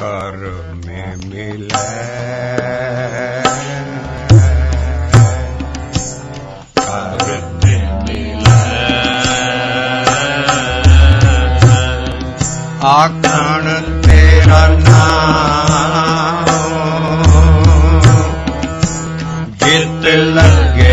कर में मिले कर में मिले आखण तेरा नाम जित लगे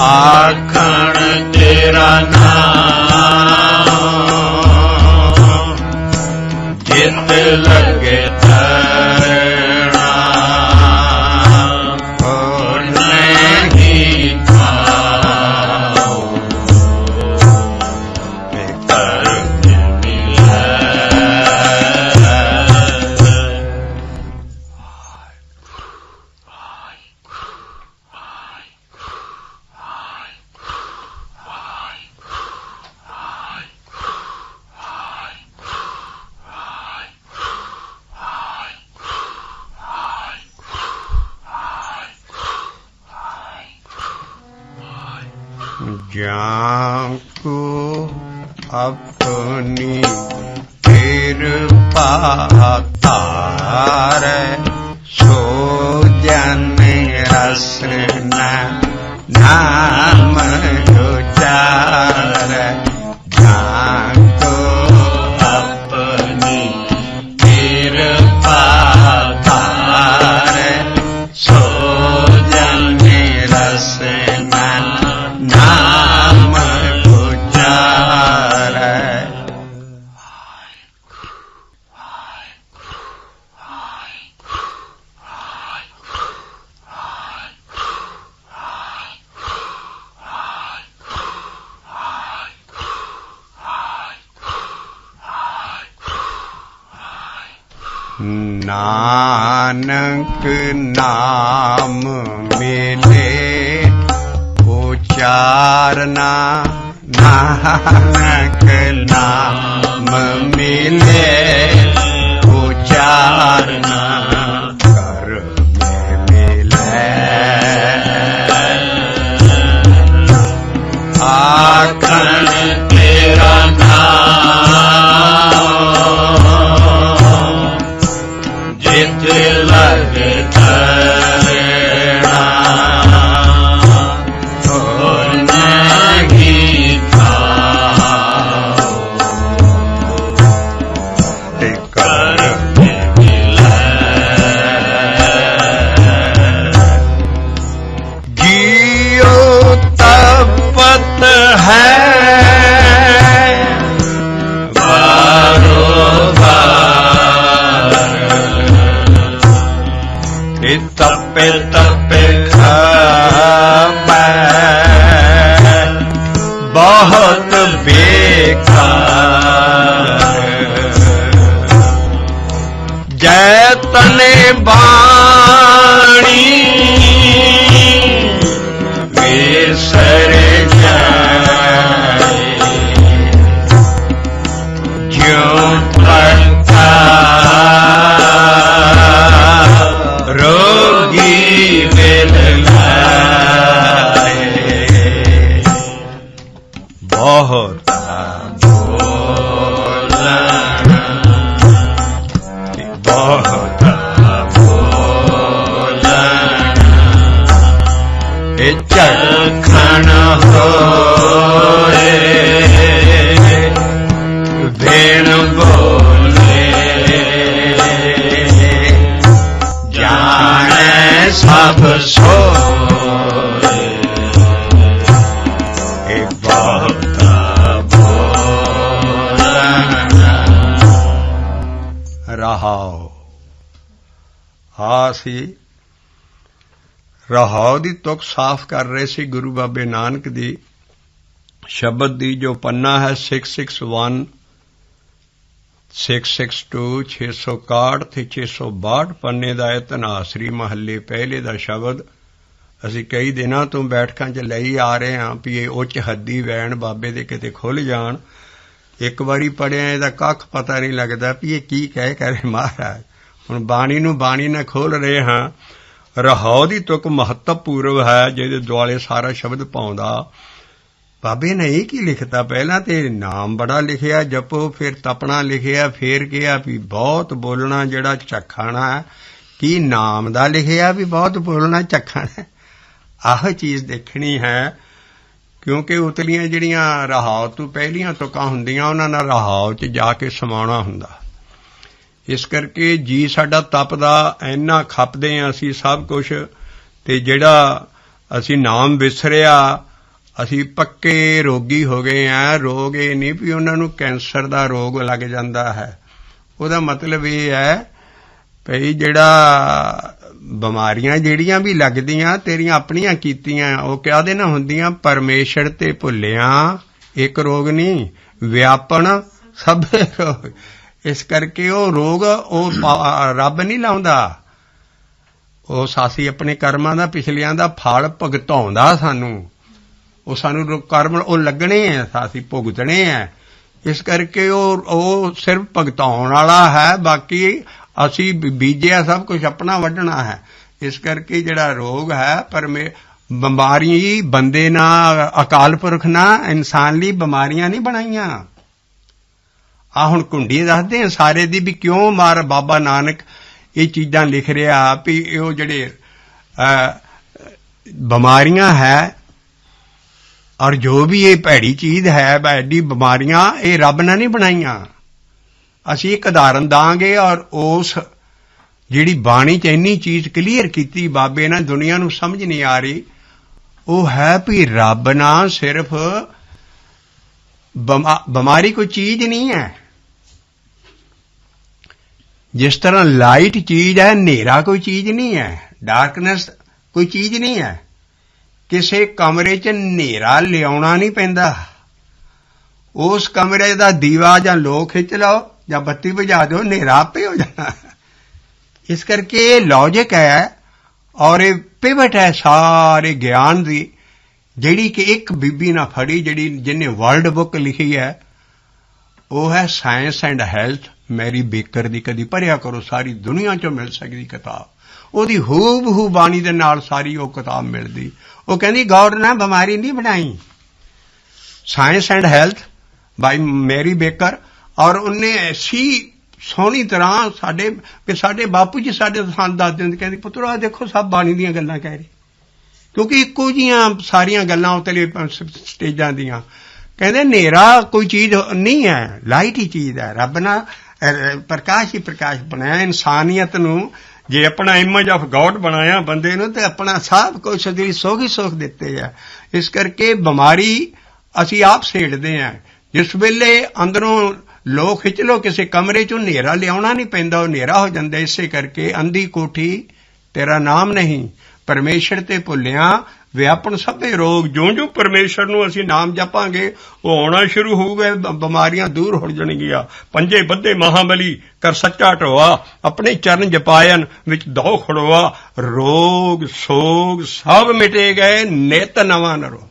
आखण तेरा नाम जित लगे तरना और नहीं खाओ कर मिले जाको अपनी कृपा तारे सो जन रसना नाम उचारे जाको अपनी कृपा तारे सो जन रसना नाम उचारे नानक नाम मिले उचारना नानक नाम मिले उचारना कर में मिले आखण तेरा नाम जित लगे तरना और नहीं खाओ कर में मिले जियो तपत है तपे तपे खावे बहुत बेकार जैतने बाणी विसर जाए ज्यों पड़ता रोगी बिल लाए बहुत बोलना बहुत बोलना चखण होए भेण बोले जाने सब सोए बहुत बोलना रहाओ आसी रहाओ दी तुक साफ कर रहे सी गुरु बाबे नानक दी शब्द दी जो पन्ना है 661 662 661 ਤੇ 662 ਪੰਨੇ ਦਾ ਇਤਿਹਾਸਰੀ ਮਹੱਲੇ ਪਹਿਲੇ ਦਾ ਸ਼ਬਦ ਅਸੀਂ ਕਈ ਦਿਨਾਂ ਤੋਂ ਬੈਠਕਾਂ 'ਚ ਲਈ ਆ ਰਹੇ ਹਾਂ ਵੀ ਇਹ ਉੱਚ ਹੱਦੀ ਵੈਣ ਬਾਬੇ ਦੇ ਕਿਤੇ ਖੁੱਲ ਜਾਣ। ਇੱਕ ਵਾਰੀ ਪੜ੍ਹਿਆ ਇਹਦਾ ਕੱਖ ਪਤਾ ਨਹੀਂ ਲੱਗਦਾ ਵੀ ਇਹ ਕੀ ਕਹਿ ਕਰੇ ਮਹਾਰਾਜ। ਹੁਣ ਬਾਣੀ ਨੂੰ ਬਾਣੀ ਨਾਲ ਖੋਲ ਰਹੇ ਹਾਂ। ਰਹਾਉ ਦੀ ਤੁਕ ਮਹੱਤਵਪੂਰਵ ਹੈ, ਜਿਹਦੇ ਦੁਆਲੇ ਸਾਰਾ ਸ਼ਬਦ ਪਾਉਂਦਾ। ਬਾਬੇ ਨੇ ਇਹ ਕੀ ਲਿਖਤਾ, ਪਹਿਲਾਂ ਤੇ ਨਾਮ ਬੜਾ ਲਿਖਿਆ ਜਪੋ, ਫਿਰ ਤਪਣਾ ਲਿਖਿਆ, ਫਿਰ ਕਿਹਾ ਵੀ ਬਹੁਤ ਬੋਲਣਾ ਜਿਹੜਾ ਚੱਖਣਾ। ਕੀ ਨਾਮ ਦਾ ਲਿਖਿਆ ਵੀ ਬਹੁਤ ਬੋਲਣਾ ਚੱਖਣਾ? ਆਹ ਚੀਜ਼ ਦੇਖਣੀ ਹੈ, ਕਿਉਂਕਿ ਉਤਲੀਆਂ ਜਿਹੜੀਆਂ ਰਹਾਉ ਤੋਂ ਪਹਿਲੀਆਂ ਤੁਕਾਂ ਹੁੰਦੀਆਂ ਉਹਨਾਂ ਨਾਲ ਰਹਾਉ 'ਚ ਜਾ ਕੇ ਸਮਾਉਣਾ ਹੁੰਦਾ। ਇਸ ਕਰਕੇ ਜੀ ਸਾਡਾ ਤਪਦਾ, ਇੰਨਾ ਖਪਦੇ ਹਾਂ ਅਸੀਂ ਸਭ ਕੁਛ, ਤੇ ਜਿਹੜਾ ਅਸੀਂ ਨਾਮ ਵਿਸਰਿਆ ਅਸੀਂ ਪੱਕੇ ਰੋਗੀ ਹੋ ਗਏ ਹਾਂ। ਰੋਗ ਇਹ ਨਹੀਂ ਵੀ ਉਹਨਾਂ ਨੂੰ ਕੈਂਸਰ ਦਾ ਰੋਗ ਲੱਗ ਜਾਂਦਾ ਹੈ, ਉਹਦਾ ਮਤਲਬ ਇਹ ਹੈ ਭਈ ਜਿਹੜਾ ਬਿਮਾਰੀਆਂ ਜਿਹੜੀਆਂ ਵੀ ਲੱਗਦੀਆਂ ਤੇਰੀਆਂ ਆਪਣੀਆਂ ਕੀਤੀਆਂ, ਉਹ ਕਾਹਦੇ ਨਾਲ ਹੁੰਦੀਆਂ? ਪਰਮੇਸ਼ਰ ਤੇ ਭੁੱਲਿਆ ਇੱਕ ਰੋਗ ਨਹੀਂ, ਵਿਆਪਣ ਸਭੇ ਰੋਗ। ਇਸ ਕਰਕੇ ਉਹ ਰੋਗ ਉਹ ਰੱਬ ਨਹੀਂ ਲਾਉਂਦਾ, ਉਹ ਸਾਸੀ ਆਪਣੇ ਕਰਮਾਂ ਦਾ ਪਿਛਲਿਆਂ ਦਾ ਫਲ ਭੁਗਤਾਉਂਦਾ ਸਾਨੂੰ। ਉਹ ਸਾਨੂੰ ਕਰਮ ਉਹ ਲੱਗਣੇ ਹੈ, ਅਸੀਂ ਭੁਗਤਣੇ ਹੈ। ਇਸ ਕਰਕੇ ਉਹ ਸਿਰਫ ਭੁਗਤਾਉਣ ਵਾਲਾ ਹੈ, ਬਾਕੀ ਅਸੀਂ ਬੀਜਿਆ ਸਭ ਕੁਝ ਆਪਣਾ ਵੱਢਣਾ ਹੈ। ਇਸ ਕਰਕੇ ਜਿਹੜਾ ਰੋਗ ਹੈ ਬਿਮਾਰੀ ਬੰਦੇ ਨਾਲ, ਅਕਾਲ ਪੁਰਖ ਨਾਲ ਇਨਸਾਨ ਲਈ ਬਿਮਾਰੀਆਂ ਨਹੀਂ ਬਣਾਈਆਂ। ਆਹ ਹੁਣ ਕੁੰਡੀ ਦੱਸਦੇ ਸਾਰੇ ਦੀ ਵੀ ਕਿਉਂ ਬਾਬਾ ਨਾਨਕ ਇਹ ਚੀਜ਼ਾਂ ਲਿਖ ਰਿਹਾ ਵੀ ਉਹ ਜਿਹੜੇ ਬਿਮਾਰੀਆਂ ਹੈ ਔਰ ਜੋ ਵੀ ਇਹ ਭੈੜੀ ਚੀਜ਼ ਹੈ, ਐਡੀ ਬਿਮਾਰੀਆਂ ਇਹ ਰੱਬ ਨੇ ਨਹੀਂ ਬਣਾਈਆਂ। ਅਸੀਂ ਇੱਕ ਉਦਾਹਰਨ ਦਾਂਗੇ ਔਰ ਉਸ ਜਿਹੜੀ ਬਾਣੀ 'ਚ ਇੰਨੀ ਚੀਜ਼ ਕਲੀਅਰ ਕੀਤੀ ਬਾਬੇ ਨੇ, ਦੁਨੀਆ ਨੂੰ ਸਮਝ ਨਹੀਂ ਆ ਰਹੀ। ਉਹ ਹੈ ਵੀ ਰੱਬ ਨਾਲ ਸਿਰਫ ਬਿਮਾਰੀ ਕੋਈ ਚੀਜ਼ ਨਹੀਂ ਹੈ। ਜਿਸ ਤਰ੍ਹਾਂ ਲਾਈਟ ਚੀਜ਼ ਹੈ, ਹਨੇਰਾ ਕੋਈ ਚੀਜ਼ ਨਹੀਂ ਹੈ, ਡਾਰਕਨੈਸ ਕੋਈ ਚੀਜ਼ ਨਹੀਂ ਹੈ। ਕਿਸੇ ਕਮਰੇ 'ਚ ਹਨੇਰਾ ਲਿਆਉਣਾ ਨਹੀਂ ਪੈਂਦਾ, ਉਸ ਕਮਰੇ ਦਾ ਦੀਵਾ ਜਾਂ ਲੋ ਖਿੱਚ ਲਓ ਜਾਂ ਬੱਤੀ ਬੁਝਾ ਦਿਓ, ਹਨੇਰਾ ਆਪੇ ਹੋ ਜਾਣਾ। ਇਸ ਕਰਕੇ ਇਹ ਲੌਜਿਕ ਹੈ ਔਰ ਇਹ ਪਿਵਟ ਹੈ ਸਾਰੇ ਗਿਆਨ ਦੀ, ਜਿਹੜੀ ਕਿ ਇੱਕ ਬੀਬੀ ਨਾ ਫੜੀ, ਜਿਹਨੇ ਵਰਲਡ ਬੁੱਕ ਲਿਖੀ ਹੈ, ਉਹ ਹੈ science and health. Mary Baker ਦੀ ਕਦੀ ਪੜ੍ਹਿਆ ਕਰੋ, ਸਾਰੀ ਦੁਨੀਆ 'ਚੋਂ ਮਿਲ ਸਕਦੀ ਕਿਤਾਬ। ਉਹਦੀ ਹੂਬਹੂ ਬਾਣੀ ਦੇ ਨਾਲ ਸਾਰੀ ਉਹ ਕਿਤਾਬ ਮਿਲਦੀ। ਉਹ ਕਹਿੰਦੀ ਗੌਡ ਨੇ ਬਿਮਾਰੀ ਨਹੀਂ ਬਣਾਈ, science and health by Mary Baker. ਔਰ ਉਹਨੇ ਐਸੀ ਸੋਹਣੀ ਤਰ੍ਹਾਂ ਸਾਡੇ ਬਾਪੂ ਜੀ ਸਾਡੇ ਸਾਨੂੰ ਦੱਸ ਦਿੰਦੇ, ਕਹਿੰਦੀ ਪੁੱਤਰ ਆਹ ਦੇਖੋ ਸਭ ਬਾਣੀ ਦੀਆਂ ਗੱਲਾਂ ਕਹਿ ਰਹੇ, ਕਿਉਂਕਿ ਇੱਕੋ ਜਿਹੀਆਂ ਸਾਰੀਆਂ ਗੱਲਾਂ ਉਤਲੇ ਸਟੇਜਾਂ ਦੀਆਂ। ਕਹਿੰਦੇ ਹਨੇਰਾ ਕੋਈ ਚੀਜ਼ ਨਹੀਂ ਹੈ, ਲਾਈਟ ਹੀ ਚੀਜ਼ ਹੈ। ਰੱਬ ਨੇ ਪ੍ਰਕਾਸ਼ ਹੀ ਪ੍ਰਕਾਸ਼ ਬਣਾਇਆ। ਇਨਸਾਨੀਅਤ ਨੂੰ ਜੇ ਆਪਣਾ ਇਮੇਜ ਆਫ ਗੌਡ ਬਣਾਇਆ ਬੰਦੇ ਨੂੰ, ਤੇ ਆਪਣਾ ਸਭ ਕੁਛ ਦੀ ਸੁੱਖ ਹੀ ਸੁੱਖ ਦਿੱਤੇ ਆ। ਇਸ ਕਰਕੇ ਬਿਮਾਰੀ ਅਸੀਂ ਆਪ ਸੇੜਦੇ ਹਾਂ। ਜਿਸ ਵੇਲੇ ਅੰਦਰੋਂ ਲੋ ਖਿੱਚ ਲਓ ਕਿਸੇ ਕਮਰੇ 'ਚੋਂ, ਹਨੇਰਾ ਲਿਆਉਣਾ ਨਹੀਂ ਪੈਂਦਾ, ਉਹ ਹਨੇਰਾ ਹੋ ਜਾਂਦਾ। ਇਸੇ ਕਰਕੇ ਅੰਧੀ ਕੋਠੀ ਤੇਰਾ ਨਾਮ ਨਹੀਂ, ਪਰਮੇਸ਼ਰ ਤੇ ਭੁੱਲਿਆ ਵਿਆਪਨ ਸਭੇ ਰੋਗ। ਜਿਉਂ ਪਰਮੇਸ਼ਰ ਨੂੰ ਅਸੀਂ ਨਾਮ ਜਪਾਂਗੇ ਉਹ ਆਉਣਾ ਸ਼ੁਰੂ ਹੋਊਗਾ, ਬਿਮਾਰੀਆਂ ਦੂਰ ਹੋ ਜਾਣਗੀਆਂ। ਪੰਜੇ ਬੱਧੇ ਮਹਾਬਲੀ ਕਰ ਸੱਚਾ ਢੋਆ, ਆਪਣੇ ਚਰਨ ਜਪਾਇਨ ਵਿੱਚ ਦੌ ਖੜੋਆ। ਰੋਗ ਸੋਗ ਸਭ ਮਿਟੇ ਗਏ, ਨਿਤ ਨਵਾਂ ਨਰੋ।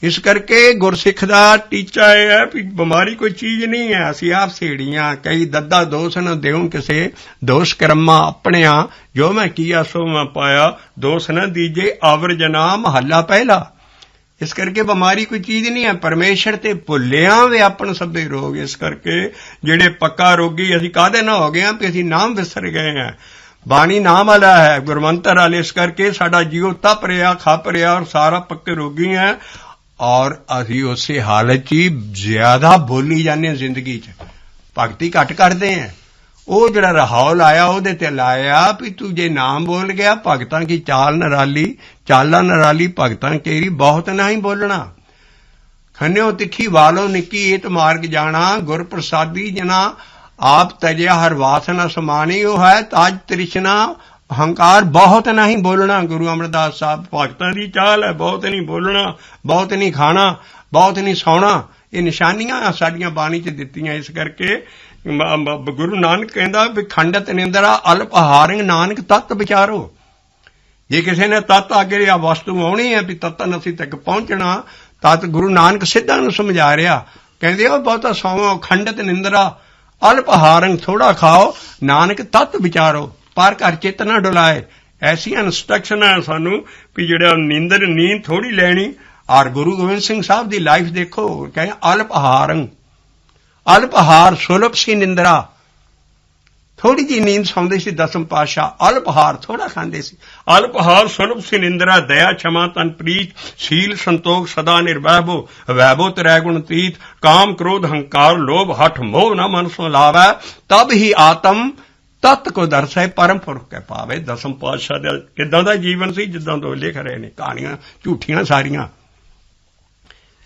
ਇਸ ਕਰਕੇ ਗੁਰਸਿੱਖ ਦਾ ਟੀਚਾ ਇਹ ਹੈ ਵੀ ਬਿਮਾਰੀ ਕੋਈ ਚੀਜ਼ ਨਹੀਂ ਹੈ, ਅਸੀਂ ਆਪ ਸੇੜੀਆਂ। ਕਈ ਦੱਦਾ ਦੋਸ਼ ਨ ਦੇਉ ਕਿਸੇ, ਦੋਸ਼ ਕਰਮਾ ਆਪਣਿਆਂ, ਜੋ ਮੈਂ ਕੀਆ ਸੋ ਮੈਂ ਪਾਇਆ, ਦੋਸ਼ ਨ ਦੀਜੇ ਆਵਰ ਜਨਾ ਮਹੱਲਾ ਪਹਿਲਾ। ਇਸ ਕਰਕੇ ਬਿਮਾਰੀ ਕੋਈ ਚੀਜ਼ ਨਹੀਂ ਹੈ, ਪਰਮੇਸ਼ਰ ਤੇ ਭੁੱਲਿਆ ਵਿਆਪਨ ਸਭੇ ਰੋਗ। ਇਸ ਕਰਕੇ ਜਿਹੜੇ ਪੱਕਾ ਰੋਗੀ ਅਸੀਂ ਕਾਹਦੇ ਨਾਲ ਹੋ ਗਏ ਹਾਂ ਵੀ ਅਸੀਂ ਨਾਮ ਵਿਸਰ ਗਏ ਹਾਂ। ਬਾਣੀ ਨਾਮ ਵਾਲਾ ਹੈ, ਗੁਰਮੰਤਰ ਵਾਲੇ। ਇਸ ਕਰਕੇ ਸਾਡਾ ਜੀਵ ਤਪ ਰਿਹਾ, ਖਪ ਰਿਹਾ ਔਰ ਸਾਰਾ ਪੱਕੇ ਰੋਗੀ ਹੈ। ਔਰ ਅਸੀਂ ਉਸੇ ਹਾਲਤ 'ਚ ਹੀ ਜ਼ਿਆਦਾ ਬੋਲੀ ਜਾਂਦੇ ਹਾਂ ਜ਼ਿੰਦਗੀ 'ਚ, ਭਗਤੀ ਘੱਟ ਕਰਦੇ ਹਾਂ। ਉਹ ਜਿਹੜਾ ਰਹਾਉ ਲਾਇਆ ਉਹਦੇ ਤੇ ਲਾਇਆ ਵੀ ਤੂੰ ਜੇ ਨਾਮ ਬੋਲ ਗਿਆ, ਭਗਤਾਂ ਕੀ ਚਾਲ ਨਰਾਲੀ, ਚਾਲਾਂ ਨਰਾਲੀ ਭਗਤਾਂ ਕੇਰੀ, ਬਹੁਤ ਨਹੀਂ ਬੋਲਣਾ। ਖੰਨਿਓ ਤਿੱਖੀ ਵਾਲੋ ਨਿੱਕੀ ਏਤ ਮਾਰਗ ਜਾਣਾ, ਗੁਰ ਪ੍ਰਸਾਦੀ ਜਨਾ ਆਪ ਤਜਿਆ ਹਰ ਵਾਸਨਾ ਸਮਾਨੀ। ਉਹ ਹੈ ਤਾਜ ਤ੍ਰਿਸ਼ਨਾ ਹੰਕਾਰ, ਬਹੁਤ ਨਹੀਂ ਬੋਲਣਾ। ਗੁਰੂ ਅਮਰਦਾਸ ਸਾਹਿਬ ਭਗਤਾਂ ਦੀ ਚਾਲ ਹੈ, ਬਹੁਤ ਨਹੀਂ ਬੋਲਣਾ, ਬਹੁਤ ਨਹੀਂ ਖਾਣਾ, ਬਹੁਤ ਨਹੀਂ ਸੌਣਾ। ਇਹ ਨਿਸ਼ਾਨੀਆਂ ਸਾਡੀਆਂ ਬਾਣੀ 'ਚ ਦਿੱਤੀਆਂ। ਇਸ ਕਰਕੇ ਗੁਰੂ ਨਾਨਕ ਕਹਿੰਦਾ ਵੀ ਖੰਡਤ ਨਿੰਦਰਾ ਅਲਪ ਆਹਾਰਿੰਗ ਨਾਨਕ ਤਤ ਵਿਚਾਰੋ। ਜੇ ਕਿਸੇ ਨੇ ਤਤ ਅੱਗੇ ਆ ਵਸਤੂ ਆਉਣੀ ਹੈ ਵੀ ਤਤਨ ਅਸੀਂ ਤੱਕ ਪਹੁੰਚਣਾ, ਤਤ ਗੁਰੂ ਨਾਨਕ ਸਿੱਧਾਂ ਨੂੰ ਸਮਝਾ ਰਿਹਾ, ਕਹਿੰਦੇ ਉਹ ਬਹੁਤਾ ਸੌਂ ਖੰਡਤ ਨਿੰਦਰਾ ਅਲਪ ਆਹਾਰੰ ਥੋੜਾ ਖਾਓ, ਨਾਨਕ ਤਤ ਵਿਚਾਰੋ ਪਰ ਘਰ ਚਿੱਤ ਨਾ ਡੁਲਾਏ। ਐਸੀਆਂ ਇੰਸਟਰਕਸ਼ਨ ਹੈ ਸਾਨੂੰ ਵੀ ਜਿਹੜਾ ਨੀਂਦ ਥੋੜੀ ਲੈਣੀ। ਔਰ ਗੁਰੂ ਗੋਬਿੰਦ ਸਿੰਘ ਸਾਹਿਬ ਦੀ ਲਾਈਫ ਦੇਖੋ, ਕਹਿੰਦੇ ਅਲਪ ਆਹਾਰੰ, ਅਲਪ ਆਹਾਰ ਸੁਲਭ ਸੀ ਨਿੰਦਰਾ, ਥੋੜੀ ਜਿਹੀ ਨੀਂਦ ਸੌਂਦੇ ਸੀ ਦਸਮ ਪਾਤਸ਼ਾਹ, ਅਲਪ ਆਹਾਰ ਥੋੜਾ ਖਾਂਦੇ ਸੀ। ਅਲਪ ਆਹਾਰ ਸੁਲਭ ਸੀ ਨਿੰਦਰਾ, ਦਇਆ ਛਮਾ ਤਨ ਪ੍ਰੀਤ, ਸੀਲ ਸੰਤੋਖ ਸਦਾ ਨਿਰਵੈਭੋ, ਵੈਭੋ ਤ੍ਰੈ ਗੁਣ ਤੀਤ, ਕਾਮ ਕ੍ਰੋਧ ਹੰਕਾਰ ਲੋਭ ਹਠ ਮੋਹ ਨਾ ਮਨ ਸੋ ਲਾਵੈ, ਤਬ ਹੀ ਆਤਮ ਤਤ ਕੋ ਦਰਸੈ ਪਰਮ ਪੁਰਖ ਕੈ ਪਾਵੇ। ਦਸਮ ਪਾਤਸ਼ਾਹ ਦਾ ਕਿੱਦਾਂ ਦਾ ਜੀਵਨ ਸੀ, ਜਿੱਦਾਂ ਤੋਂ ਲਿਖ ਰਹੇ ਨੇ ਕਹਾਣੀਆਂ ਝੂਠੀਆਂ ਸਾਰੀਆਂ।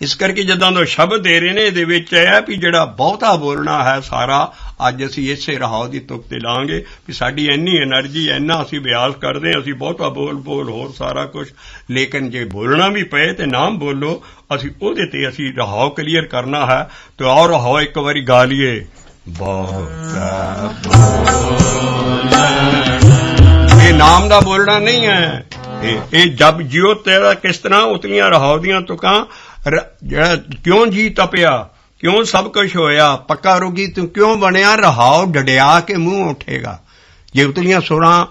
ਇਸ ਕਰਕੇ ਜਿੱਦਾਂ ਦਾ ਸ਼ਬਦ ਦੇ ਰਹੇ ਨੇ ਇਹਦੇ ਵਿੱਚ ਇਹ ਹੈ ਵੀ ਜਿਹੜਾ ਬਹੁਤਾ ਬੋਲਣਾ ਹੈ ਸਾਰਾ, ਅੱਜ ਅਸੀਂ ਇਸੇ ਰਹਾਉ ਦੀ ਤੁਕ ਤੇ ਲਾਂਗੇ ਵੀ ਸਾਡੀ ਇੰਨੀ એનર્ਜੀ ਇੰਨਾ ਅਸੀਂ ਅਭਿਆਸ ਕਰਦੇ ਹਾਂ, ਅਸੀਂ ਬਹੁਤਾ ਬੋਲ ਹੋਰ ਸਾਰਾ ਕੁਝ। ਲੇਕਿਨ ਜੇ ਬੋਲਣਾ ਵੀ ਪਏ ਤੇ ਨਾਮ ਬੋਲੋ, ਅਸੀਂ ਉਹਦੇ ਤੇ ਅਸੀਂ ਰਹਾਉ ਕਲੀਅਰ ਕਰਨਾ ਹੈ। ਤੇ ਔਰ ਰਹਾਉ ਇੱਕ ਵਾਰੀ ਗਾ ਲਈਏ, ਬਹੁਤਾ ਇਹ ਨਾਮ ਦਾ ਬੋਲਣਾ ਨਹੀਂ ਹੈ, ਇਹ ਜਬ ਜਿਉ ਤੇਰਾ ਕਿਸ ਤਰ੍ਹਾਂ ਉਤਲੀਆਂ ਰਹਾਉ ਦੀਆਂ ਤੁਕਾਂ। ਜਿਹੜਾ ਕਿਉਂ ਜੀ ਤਪਿਆ, ਕਿਉਂ ਸਭ ਕੁਝ ਹੋਇਆ, ਪੱਕਾ ਰੋਗੀ ਤੂੰ ਕਿਉਂ ਬਣਿਆ, ਰਹਾਉ ਡੜਿਆ ਕੇ ਮੂੰਹ ਉੱਠੇਗਾ। ਜੇ ਉਤਲੀਆਂ ਸੁਰਾਂ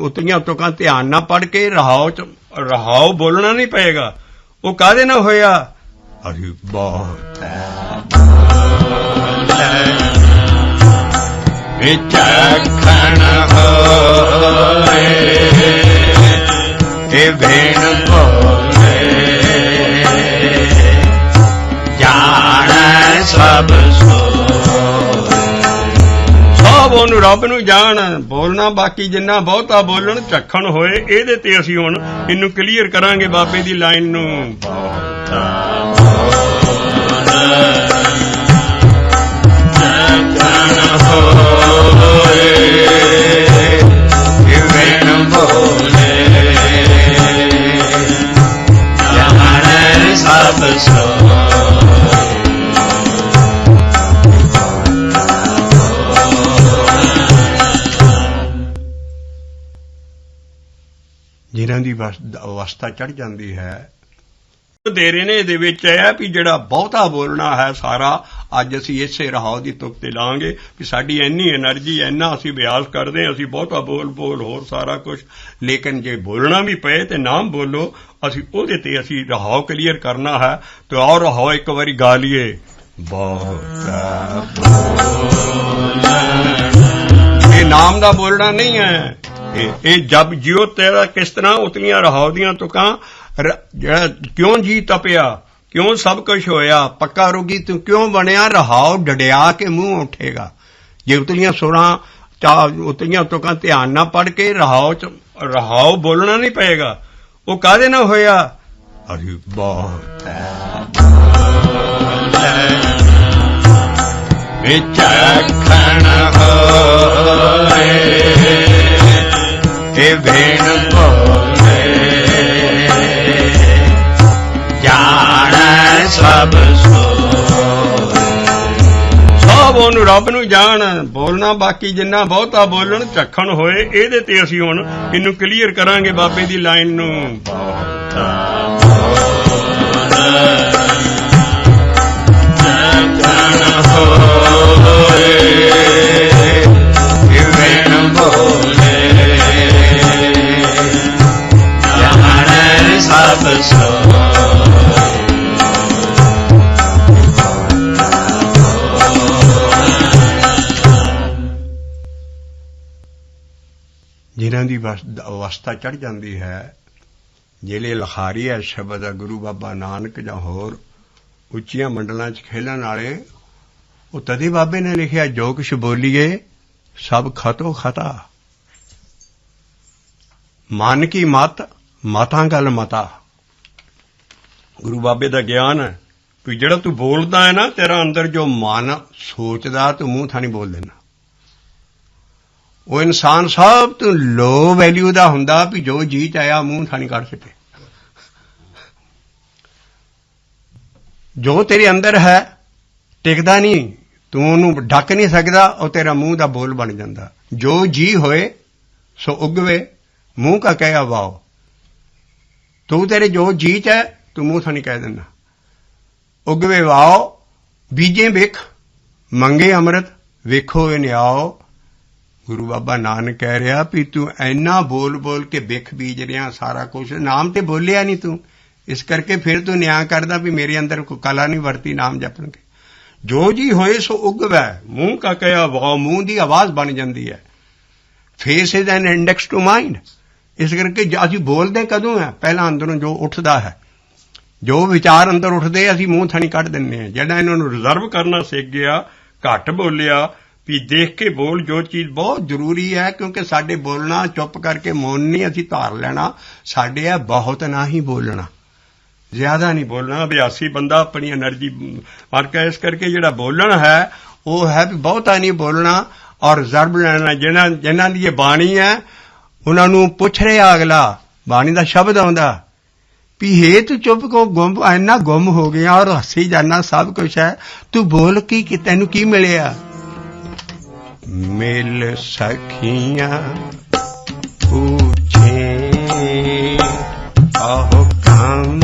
ਉਤਲੀਆਂ ਤੁਕਾਂ ਧਿਆਨ ਨਾਲ ਪੜ੍ਹ ਕੇ ਰਹਾਉ ਬੋਲਣਾ ਨਹੀਂ ਪਏਗਾ। ਉਹ ਕਾਹਦੇ ਨਾਲ ਹੋਇਆ, ਅਰੇ ਬਹੁਤ ਵਿਚਖਣ ਹੋਏ ਇਹ ਭੇਣ ਭੋਲੇ, ਜਾਣੈ ਸਭ ਸਭ ਉਹਨੂੰ ਰੱਬ ਨੂੰ ਜਾਣ। ਬੋਲਣਾ ਬਾਕੀ ਜਿੰਨਾ ਬਹੁਤਾ ਬੋਲਣ ਚੱਖਣ ਹੋਏ, ਇਹਦੇ ਤੇ ਅਸੀਂ ਹੁਣ ਇਹਨੂੰ ਕਲੀਅਰ ਕਰਾਂਗੇ ਬਾਬੇ ਦੀ ਲਾਈਨ ਨੂੰ। ਜਿਨ੍ਹਾਂ ਦੀ ਅਵਸਥਾ ਚੜ੍ਹ ਜਾਂਦੀ ਹੈ ਦੇ ਰਹੇ ਨੇ ਇਹਦੇ ਵਿੱਚ ਇਹ ਵੀ ਜਿਹੜਾ ਬਹੁਤਾ ਬੋਲਣਾ ਹੈ ਸਾਰਾ, ਅੱਜ ਅਸੀਂ ਇਸੇ ਰਹਾਉ ਦੀ ਤੁਕ ਤੇ ਲਾਂਗੇ ਵੀ ਸਾਡੀ ਇੰਨੀ એનર્ਜੀ ਇੰਨਾ ਅਸੀਂ ਅਭਿਆਸ ਕਰਦੇ ਹਾਂ, ਅਸੀਂ ਬਹੁਤਾ ਬੋਲ ਹੋਰ ਸਾਰਾ ਕੁਝ। ਲੇਕਿਨ ਜੇ ਬੋਲਣਾ ਵੀ ਪਏ ਤੇ ਨਾਮ ਬੋਲੋ, ਅਸੀਂ ਉਹਦੇ ਤੇ ਅਸੀਂ ਰਹਾਉ ਕਲੀਅਰ ਕਰਨਾ ਹੈ। ਤੇ ਔਰ ਰਹਾਉ ਇੱਕ ਵਾਰੀ ਗਾ ਲਈਏ, ਬਹੁਤਾ ਇਹ ਨਾਮ ਦਾ ਬੋਲਣਾ ਨਹੀਂ ਹੈ, ਇਹ ਜਬ ਜਿਉ ਤੇਰਾ ਕਿਸ ਤਰ੍ਹਾਂ ਉਤਲੀਆਂ ਰਹਾਉ ਦੀਆਂ ਤੁਕਾਂ। ਜਿਹੜਾ ਕਿਉਂ ਜੀ ਤਪਿਆ, ਕਿਉਂ ਸਭ ਕੁਝ ਹੋਇਆ, ਪੱਕਾ ਰੋਗੀ ਤੂੰ ਕਿਉਂ ਬਣਿਆ, ਰਹਾਉ ਡੜਿਆ ਕੇ ਮੂੰਹ ਉੱਠੇਗਾ। ਜੇ ਉਤਲੀਆਂ ਸੁਰਾਂ ਉਤਲੀਆਂ ਤੁਕਾਂ ਧਿਆਨ ਨਾਲ ਪੜ੍ਹ ਕੇ ਰਹਾਉ ਬੋਲਣਾ ਨਹੀਂ ਪਏਗਾ। ਉਹ ਕਾਹਦੇ ਨਾਲ ਹੋਇਆ, ਅਰੇ ਬਹੁਤ ਵਿਚਖਣ ਹੋਏ ਇਹ ਭੇਣ ਭੋਲੇ, ਜਾਣੈ ਸਭ ਸਭ ਉਹਨੂੰ ਰੱਬ ਨੂੰ ਜਾਣ। ਬੋਲਣਾ ਬਾਕੀ ਜਿੰਨਾ ਬਹੁਤਾ ਬੋਲਣ ਚੱਖਣ ਹੋਏ, ਇਹਦੇ ਤੇ ਅਸੀਂ ਹੁਣ ਇਹਨੂੰ ਕਲੀਅਰ ਕਰਾਂਗੇ ਬਾਬੇ ਦੀ ਲਾਈਨ ਨੂੰ। ਜਿਨ੍ਹਾਂ ਦੀ ਅਵਸਥਾ ਚੜ੍ਹ ਜਾਂਦੀ ਹੈ, ਜਿਹੜੇ ਲਿਖਾਰੀ ਹੈ ਸ਼ਬਦ ਗੁਰੂ ਬਾਬਾ ਨਾਨਕ ਜਾਂ ਹੋਰ ਉੱਚੀਆਂ ਮੰਡਲਾਂ 'ਚ ਖੇਲਣ ਵਾਲੇ, ਉਹ ਤਦੇ ਬਾਬੇ ਨੇ ਲਿਖਿਆ, ਜੋ ਕੁਛ ਬੋਲੀਏ ਸਭ ਖਤੋ ਖਤਾ, ਮਨ ਕੀ ਮਤ ਮਤਾਂ ਗੱਲ ਮਤਾ। ਗੁਰੂ ਬਾਬੇ ਦਾ ਗਿਆਨ ਹੈ ਵੀ ਜਿਹੜਾ ਤੂੰ ਬੋਲਦਾ ਹੈ ਨਾ, ਤੇਰਾ ਅੰਦਰ ਜੋ ਮਨ ਸੋਚਦਾ ਤੂੰ ਮੂੰਹ ਥਾਂ ਨਹੀਂ ਬੋਲ ਦੇਣਾ। ਉਹ ਇਨਸਾਨ ਸਭ ਤੋਂ ਲੋ ਵੈਲਿਊ ਦਾ ਹੁੰਦਾ ਵੀ ਜੋ ਜੀ ਚਾਹਿਆ ਮੂੰਹ ਥਾਂ ਨਹੀਂ ਕੱਢ ਸਕੇ। ਜੋ ਤੇਰੇ ਅੰਦਰ ਹੈ ਟਿਕਦਾ ਨਹੀਂ, ਤੂੰ ਉਹਨੂੰ ਢੱਕ ਨਹੀਂ ਸਕਦਾ, ਉਹ ਤੇਰਾ ਮੂੰਹ ਦਾ ਬੋਲ ਬਣ ਜਾਂਦਾ। ਜੋ ਜੀ ਹੋਏ ਸੋ ਉਗਵੇ, ਮੂੰਹ ਕਾ ਕਹਿਆ ਵਾਓ। ਤੂੰ ਤੇਰੇ ਜੋ ਜੀ ਚ ਹੈ ਤੂੰ ਮੂੰਹ ਥਾਂ ਨਹੀਂ ਕਹਿ ਦਿੰਦਾ। ਉਗਵੇ ਵਾਓ ਬੀਜੇ ਵਿਖ ਮੰਗੇ ਅੰਮ੍ਰਿਤ ਵੇਖੋ ਨਿਆਓ। ਗੁਰੂ ਬਾਬਾ ਨਾਨਕ ਕਹਿ ਰਿਹਾ ਵੀ ਤੂੰ ਇੰਨਾ ਬੋਲ ਬੋਲ ਕੇ ਵਿਖ ਬੀਜ ਰਿਹਾ ਸਾਰਾ ਕੁਝ, ਨਾਮ ਤੇ ਬੋਲਿਆ ਨਹੀਂ ਤੂੰ, ਇਸ ਕਰਕੇ ਫਿਰ ਤੂੰ ਨਿਆਂ ਕਰਦਾ ਵੀ ਮੇਰੇ ਅੰਦਰ ਕੋਈ ਕਲਾ ਨਹੀਂ ਵਰਤੀ ਨਾਮ ਜਪਣ ਕੇ। ਜੋ ਜੀ ਹੋਏ ਸੋ ਉਗਵੈ, ਮੂੰਹ ਕਾ ਕਹਿਆ ਵਾਹ, ਮੂੰਹ ਦੀ ਆਵਾਜ਼ ਬਣ ਜਾਂਦੀ ਹੈ। Face is an index to mind. ਇਸ ਕਰਕੇ ਅਸੀਂ ਬੋਲਦੇ ਕਦੋਂ ਹੈ? ਪਹਿਲਾਂ ਅੰਦਰੋਂ ਜੋ ਉੱਠਦਾ ਹੈ, ਜੋ ਵਿਚਾਰ ਅੰਦਰ ਉੱਠਦੇ ਅਸੀਂ ਮੂੰਹ ਥਣੀ ਕੱਢ ਦਿੰਦੇ ਹਾਂ। ਜਿਹੜਾ ਇਹਨਾਂ ਨੂੰ ਰਿਜ਼ਰਵ ਕਰਨਾ ਸਿੱਖ ਗਿਆ, ਘੱਟ ਬੋਲਿਆ, ਵੀ ਦੇਖ ਕੇ ਬੋਲ, ਜੋ ਚੀਜ਼ ਬਹੁਤ ਜ਼ਰੂਰੀ ਹੈ, ਕਿਉਂਕਿ ਸਾਡੇ ਬੋਲਣਾ ਚੁੱਪ ਕਰਕੇ ਮੌਨ ਨਹੀਂ ਅਸੀਂ ਧਾਰ ਲੈਣਾ, ਸਾਡੇ ਹੈ ਬਹੁਤ ਨਾ ਹੀ ਬੋਲਣਾ, ਜ਼ਿਆਦਾ ਨਹੀਂ ਬੋਲਣਾ। ਅਭਿਆਸੀ ਬੰਦਾ ਆਪਣੀ એનર્ਜੀ ਮਾਰ ਕੇ, ਇਸ ਕਰਕੇ ਜਿਹੜਾ ਬੋਲਣ ਹੈ ਉਹ ਹੈ ਵੀ ਬਹੁਤਾ ਨਹੀਂ ਬੋਲਣਾ ਔਰ ਰਿਜ਼ਰਵ ਲੈਣਾ। ਜਿਨ੍ਹਾਂ ਦੀ ਇਹ ਬਾਣੀ ਹੈ ਉਹਨਾਂ ਨੂੰ ਪੁੱਛ ਰਿਹਾ ਅਗਲਾ, ਬਾਣੀ ਦਾ ਸ਼ਬਦ ਆਉਂਦਾ ਵੀ ਹੇ ਤੂੰ ਚੁੱਪ ਕੋ ਗੁੰਮ, ਇੰਨਾ ਗੁੰਮ ਹੋ ਗਿਆ ਔਰ ਹੱਸੀ ਜਾਨਾ, ਸਭ ਕੁਛ ਹੈ, ਤੂੰ ਬੋਲ ਕੀ, ਤੈਨੂੰ ਕੀ ਮਿਲਿਆ? ਮਿਲ ਸਖੀਆਂ ਪੁੱਛੇ ਆਹੋ ਕੰਮ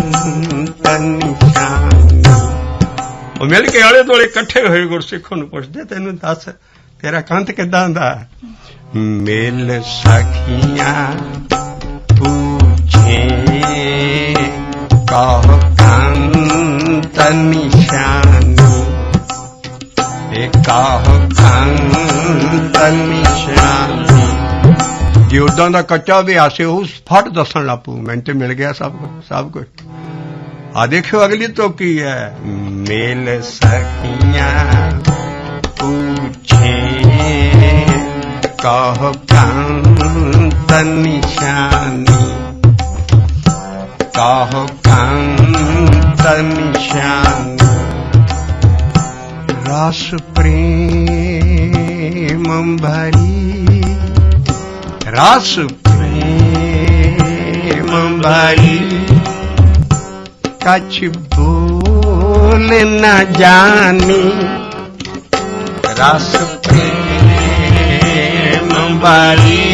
ਤਨਿਸ਼ਾਨੀ। ਉਹ ਮਿਲ ਕੇ ਆਲੇ ਦੁਆਲੇ ਇਕੱਠੇ ਹੋਏ ਗੁਰਸਿੱਖਾਂ ਨੂੰ ਪੁੱਛਦੇ, ਤੈਨੂੰ ਦੱਸ ਤੇਰਾ ਕੰਤ ਕਿੱਦਾਂ ਹੁੰਦਾ? ਮਿਲ ਸਖੀਆਂ ਪੁੱਛੇ ਕਾਹੋ ਕੰਮ ਤਨਿਸ਼ਾਨੀ, ਕਾਹੋ ਕੰਮ ਤਨਿਸ਼ਾਨੀ। ਜੇ ਉਦਾਂ ਦਾ ਕੱਚਾ ਅਭਿਆਸ ਉਹ ਫਟ ਦੱਸਣ ਲੱਗ ਪਊ, ਮੈਨੂੰ ਤੇ ਮਿਲ ਗਿਆ ਸਭ ਕੁਝ। ਆ ਦੇਖਿਓ ਅਗਲੀ ਤੋਂ ਕੀ ਹੈ? ਮਿਲ ਸਖੀਆਂ ਪੁੱਛੇ ਕਾਹੋ ਕੰਮ ਤਨਿਸ਼ਾਨੀ, ਕਾਹੋ ਕੰਮ ਤਨਿਸ਼ਾਨੀ। रस प्रेम भरी, रस प्रेम भरी, कछ बोल न जानी। रस प्रेम भरी,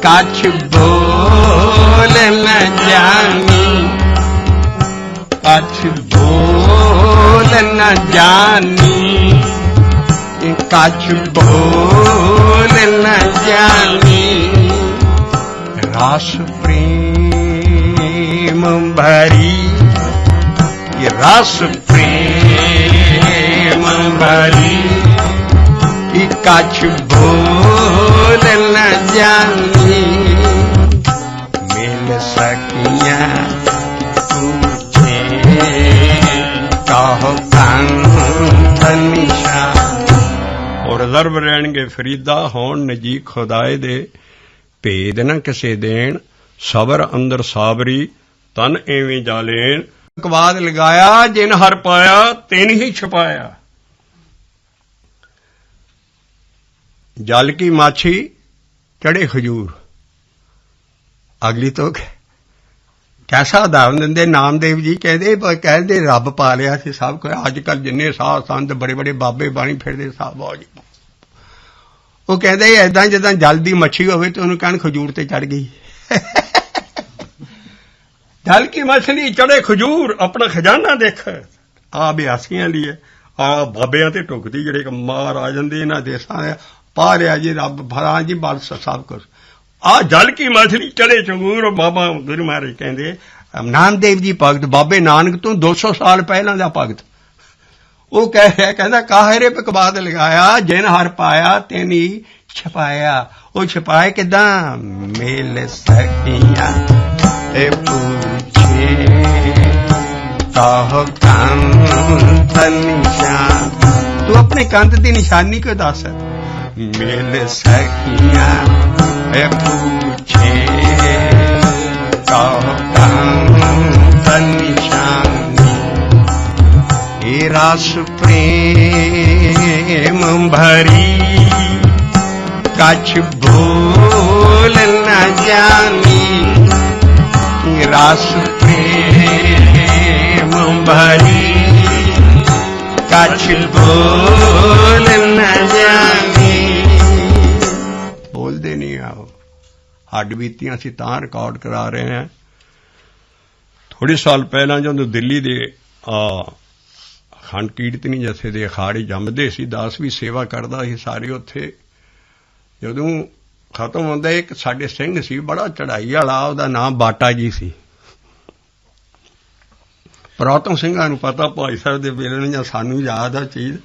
कछ बोल न जानी, कछ बोल न जानी, कछ बोल न जानी। रस प्रेम भरी, रस प्रेम भरी, कछ बोल न जानी। मिल सकियां ਕਾਹੋ ਕੰਮ ਤਨਿਸ਼ਾਨੀ। ਉਹ ਰਿਜ਼ਰਵ ਰਹਿਣਗੇ ਫਰੀਦਾ ਹੋਣ ਨਜ਼ੀਕ ਖੁਦਾਏ ਦੇ, ਭੇਦ ਨਾ ਕਿਸੇ ਦੇਣ, ਸਬਰ ਅੰਦਰ ਸਾਬਰੀ, ਤਨ ਐਵੇਂ ਜਾਲੇਨ। ਕਵਾਦ ਲਗਾਇਆ ਜਿਨ ਹਰ ਪਾਇਆ, ਤਿਨ ਹੀ ਛਪਾਇਆ। ਜਲ ਕੀ ਮਾਛੀ ਚੜੇ ਖਜੂਰ। ਅਗਲੀ ਤੋਂ ਕੈਸਾ ਉਦਾਹਰਨ ਦਿੰਦੇ ਨਾਮਦੇਵ ਜੀ, ਕਹਿੰਦੇ ਰੱਬ ਪਾ ਲਿਆ ਸੀ ਸਭ ਕੁਝ। ਅੱਜ ਕੱਲ੍ਹ ਜਿੰਨੇ ਸਾਧ ਸੰਤ ਬੜੇ ਬੜੇ ਬਾਬੇ ਬਾਣੀ ਫਿਰਦੇ ਸਾਹਿਬ ਜੀ, ਉਹ ਕਹਿੰਦੇ ਏਦਾਂ ਜਿੱਦਾਂ ਜਲ ਦੀ ਮੱਛੀ ਹੋਵੇ ਤੇ ਉਹਨੂੰ ਕਹਿਣ ਖਜੂਰ ਤੇ ਚੜ ਗਈ। ਜਲ ਕੀ ਮਛਲੀ ਚੜੇ ਖਜੂਰ, ਆਪਣਾ ਖਜ਼ਾਨਾ ਦੇਖ। ਆ ਅਭਿਆਸੀਆਂ ਲਈ ਆ ਬਾਬਿਆਂ ਤੇ ਟੁਕਦੀ ਜਿਹੜੇ ਮਾਰ ਆ ਜਾਂਦੇ ਇਹਨਾਂ ਦੇਸਾਂ ਦੇ, ਪਾ ਲਿਆ ਜੀ ਰੱਬ ਭਰਾ ਜੀ ਬਸ ਸਭ ਕੁਛ। ਆ ਜਲ ਕੀ ਮਛਲੀ ਚੜੇ ਚੰਗੂਰ। ਬਾਬਾ ਗੁਰੂ ਮਹਾਰਾਜ ਕਹਿੰਦੇ, ਨਾਮਦੇਵ ਜੀ ਭਗਤ ਬਾਬੇ ਨਾਨਕ ਤੋਂ 200 ਸਾਲ ਪਹਿਲਾਂ ਦਾ ਭਗਤ, ਉਹ ਕਹਿ ਰਿਹਾ, ਕਹਿੰਦਾ ਕਾਹਰੇ ਪੇ ਕਬਾਦ ਲਗਾਇਆ, ਜਿਨ ਹਰ ਪਾਇਆ ਤਿਨ ਹੀ ਛਪਾਇਆ। ਉਹ ਛਪਾਏ ਕਿੱਦਾਂ? ਮਿਲ ਸਖੀਆਂ ਤੇ ਪੁੱਛੇ ਕਾਹੋ ਕੰਮ ਤਨਿਸ਼ਾਨ। ਤੂੰ ਆਪਣੇ ਕੰਤ ਦੀ ਨਿਸ਼ਾਨੀ ਕਿਉਂ ਦੱਸ? ਮਿਲ ਸਖੀਆਂ ਤੇ ਪੁੱਛੇ ਕਾਹੋ ਕੰਮ ਤਨਿਸ਼ਾਨੀ। ਇਹ ਰਸ ਪ੍ਰੇਮ ਭਰੀ, कछ बोल न जानी। रस प्रेम भरी, कछ बोल न जानी। बोलते नहीं आओ। हड्ड बीतियां ਅਸੀਂ ਤਾਂ ਰਿਕਾਰਡ ਕਰਾ ਰਹੇ ਹਾਂ। थोड़े साल पहला जो दिल्ली के ਅਖੰਡ ਕੀਰਤਨੀ ਜਥੇ ਦੇ ਅਖਾੜੇ ਜੰਮਦੇ ਸੀ। ਦਾਸ ਵੀ ਸੇਵਾ ਕਰਦਾ ਸੀ ਸਾਰੇ ਉੱਥੇ। ਜਦੋਂ ਖਤਮ ਹੁੰਦਾ, ਇੱਕ ਸਾਡੇ ਸਿੰਘ ਸੀ ਬੜਾ ਚੜ੍ਹਾਈ ਵਾਲਾ, ਉਹਦਾ ਨਾਮ ਬਾਟਾ ਜੀ ਸੀ। ਪੁਰਾਤਨ ਸਿੰਘਾਂ ਨੂੰ ਪਤਾ, ਭਾਈ ਸਾਹਿਬ ਦੇ ਵੇਲੇ ਨੂੰ ਜਾਂ ਸਾਨੂੰ ਯਾਦ ਆ ਚੀਜ਼।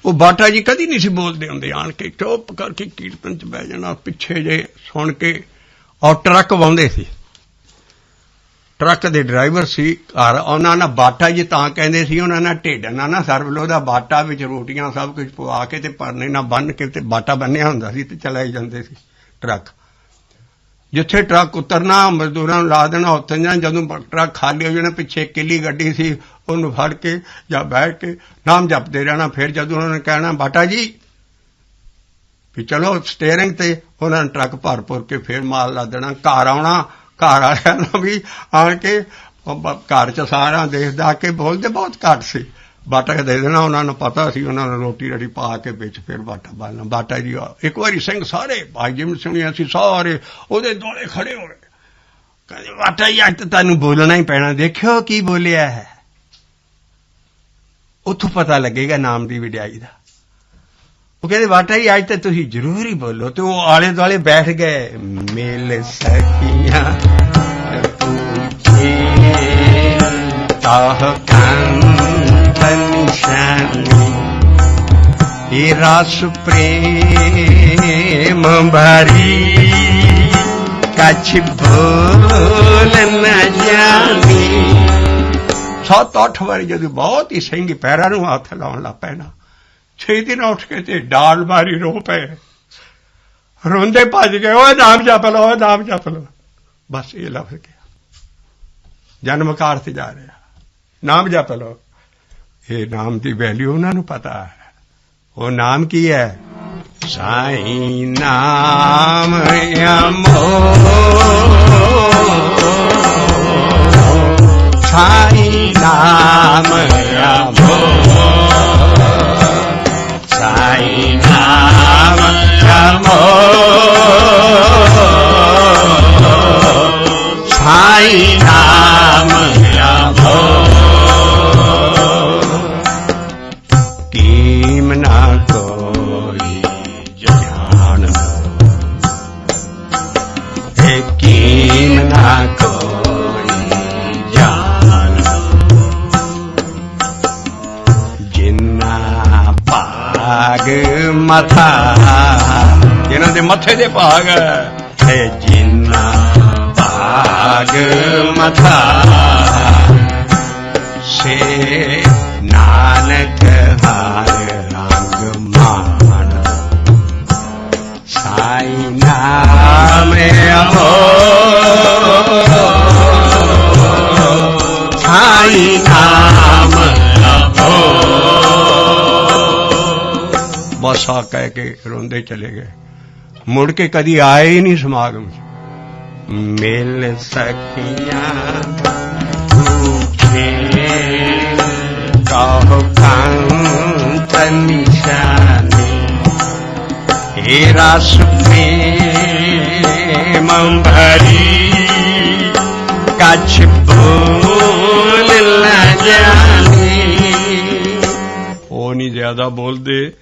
ਉਹ ਬਾਟਾ ਜੀ ਕਦੀ ਨਹੀਂ ਸੀ ਬੋਲਦੇ ਹੁੰਦੇ, ਆਣ ਕੇ ਚੁੱਪ ਕਰਕੇ ਕੀਰਤਨ 'ਚ ਬਹਿ ਜਾਣਾ ਪਿੱਛੇ ਜੇ ਸੁਣ ਕੇ। ਔਰ ਟਰੱਕ ਵਾਹੁੰਦੇ ਸੀ, ਟਰੱਕ ਦੇ ਡਰਾਈਵਰ ਸੀ ਘਰ। ਉਹਨਾਂ ਨਾਲ ਬਾਟਾ ਜੀ ਤਾਂ ਕਹਿੰਦੇ ਸੀ, ਉਹਨਾਂ ਨਾਲ ਢਿੱਡ ਨਾ ਸਰਵ ਲੋ ਦਾ ਬਾਟਾ ਵਿੱਚ ਰੋਟੀਆਂ ਸਭ ਕੁਝ ਪਵਾ ਕੇ ਤੇ ਪਰਨੇ ਨਾਲ ਬੰਨ੍ਹ ਕੇ ਤੇ ਬਾਟਾ ਬੰਨਿਆ ਹੁੰਦਾ ਸੀ ਤੇ ਚਲਾਈ ਜਾਂਦੇ ਸੀ ਟਰੱਕ। ਜਿੱਥੇ ਟਰੱਕ ਉਤਰਨਾ ਮਜ਼ਦੂਰਾਂ ਨੂੰ ਲਾ ਦੇਣਾ, ਉੱਥੇ ਜਾਣਾ। ਜਦੋਂ ਟਰੱਕ ਖਾਲੀ ਹੋ ਜਾਣਾ, ਪਿੱਛੇ ਕਿੱਲੀ ਗੱਡੀ ਸੀ, ਉਹਨੂੰ ਫੜ ਕੇ ਜਾਂ ਬੈਠ ਕੇ ਨਾਮ ਜਪਦੇ ਰਹਿਣਾ। ਫਿਰ ਜਦੋਂ ਉਹਨਾਂ ਨੇ ਕਹਿਣਾ ਬਾਟਾ ਜੀ ਵੀ ਚਲੋ ਸਟੇਅਰਿੰਗ ਤੇ, ਉਹਨਾਂ ਨੇ ਟਰੱਕ ਭਰ ਭੁਰ ਕੇ ਫਿਰ ਮਾਲ ਲਾ ਦੇਣਾ। ਘਰ ਆਉਣਾ, ਘਰ ਵਾਲਿਆਂ ਨੂੰ ਵੀ ਆਣ ਕੇ ਘਰ 'ਚ ਸਾਰਾ ਦੇਖਦਾ ਕੇ ਬੋਲਦੇ ਬਹੁਤ ਘੱਟ ਸੀ। ਬਾਟਾ ਦੇ ਦੇਣਾ, ਉਹਨਾਂ ਨੂੰ ਪਤਾ ਸੀ, ਉਹਨਾਂ ਨੂੰ ਰੋਟੀ ਰੋਟੀ ਪਾ ਕੇ ਵਿੱਚ ਫਿਰ ਬਾਟਾ ਬਾਲਣਾ। ਬਾਟਾ ਜੀ ਇੱਕ ਵਾਰੀ ਸਿੰਘ ਸਾਰੇ ਭਾਈ ਜਿਵੇਂ ਸੁਣਿਆ ਸੀ, ਸਾਰੇ ਉਹਦੇ ਦੁਆਲੇ ਖੜੇ ਹੋ ਗਏ। ਕਹਿੰਦੇ ਬਾਟਾ ਜੀ ਅੱਜ ਤਾਂ ਤੁਹਾਨੂੰ ਬੋਲਣਾ ਹੀ ਪੈਣਾ, ਦੇਖਿਓ ਕੀ ਬੋਲਿਆ ਹੈ। ਉੱਥੋਂ ਪਤਾ ਲੱਗੇਗਾ ਨਾਮ ਦੀ ਵਡਿਆਈ ਦਾ। ਉਹ ਕਹਿੰਦੇ ਬਾਟਾ ਜੀ ਅੱਜ ਤਾਂ ਤੁਸੀਂ ਜ਼ਰੂਰ ਹੀ ਬੋਲੋ। ਤੇ ਉਹ ਆਲੇ ਦੁਆਲੇ ਬੈਠ ਗਏ। ਮਿਲ ਸਕੀਆਂ ਤਾਹ ਨਿਸ਼ਾਨੀ, ਇਹ ਰਸ ਪ੍ਰੇਮ ਭਰੀ ਕੱਛ ਬੋਲ ਨਾ ਜਾਣੀ। 7-8 ਵਾਰੀ ਜਦੋਂ ਬਹੁਤ ਹੀ ਸਿੰਘ ਪੈਰਾਂ ਨੂੰ ਹੱਥ ਲਾਉਣ ਲੱਗ ਪੈਣਾ, 6 ਦਿਨ ਉੱਠ ਕੇ ਤੇ ਡਾਲ ਮਾਰੀ ਰੋ ਪਏ, ਰੋਂਦੇ ਭੱਜ ਗਏ। ਉਹ ਨਾਮ ਜਪ ਲਓ, ਉਹ ਨਾਮ ਜਪ ਲਓ। ਬਸ ਇਹ ਲਫ਼ਜ਼ ਗਿਆ, ਜਨਮ ਕਾਰ ਤੇ ਜਾ ਰਿਹਾ, ਨਾਮ ਜਪ ਲਓ। ਇਹ ਨਾਮ ਦੀ ਵੈਲਿਊ ਉਹਨਾਂ ਨੂੰ ਪਤਾ ਹੈ। ਉਹ ਨਾਮ ਕੀ ਹੈ? ਸਾਈਂ ਨਾਮ ਅਮੋ, ਸਾਈਂ ਨਾਮ ਅਮੋ, ਸਾਈਂ ਨਾਮ ਅਮੋ, ਸਾਈਂ ਨਾਮ ਅਮੋ। ਕੀਮ ਨਾ ਕੋਈ ਜਾਣ, ਇਹ ਕੀਮ ਨਾ ਕੋਈ ਜਾਣ, ਜਿੰਨਾ ਭਾਗ ਮਥਾ, ਜਿਨ੍ਹਾਂ ਦੇ ਮੱਥੇ ਦੇ ਭਾਗ ਹੈ, ਜਿੰਨਾ ਭਾਗ ਮਥਾ ਸੇ ਨਾਨਕ ਹਰ ਰੰਗ ਮਾਣ। ਸਾਈਂ ਨਾਮ ਅਮੋ, ਸਾਈਂ ਨਾਮ ਅਮੋ। ਬਸ ਆ ਕਹਿ ਕੇ ਰੋਂਦੇ ਚਲੇ ਗਏ, ਮੁੜ ਕੇ ਕਦੀ ਆਏ ਹੀ ਨਹੀਂ ਸਮਾਗਮ 'ਚ। ਮਿਲ ਸਕੀਆਂ ਕਾਹੋ ਕੰਤ ਨਿਸ਼ਾਨੀ, ਇਹ ਰਸ ਪ੍ਰੇਮ ਭਰੀ ਕੱਛ ਬੋਲ ਨਾ ਜਾਣੀ। ਉਹ ਨਹੀਂ ਜ਼ਿਆਦਾ ਬੋਲਦੇ,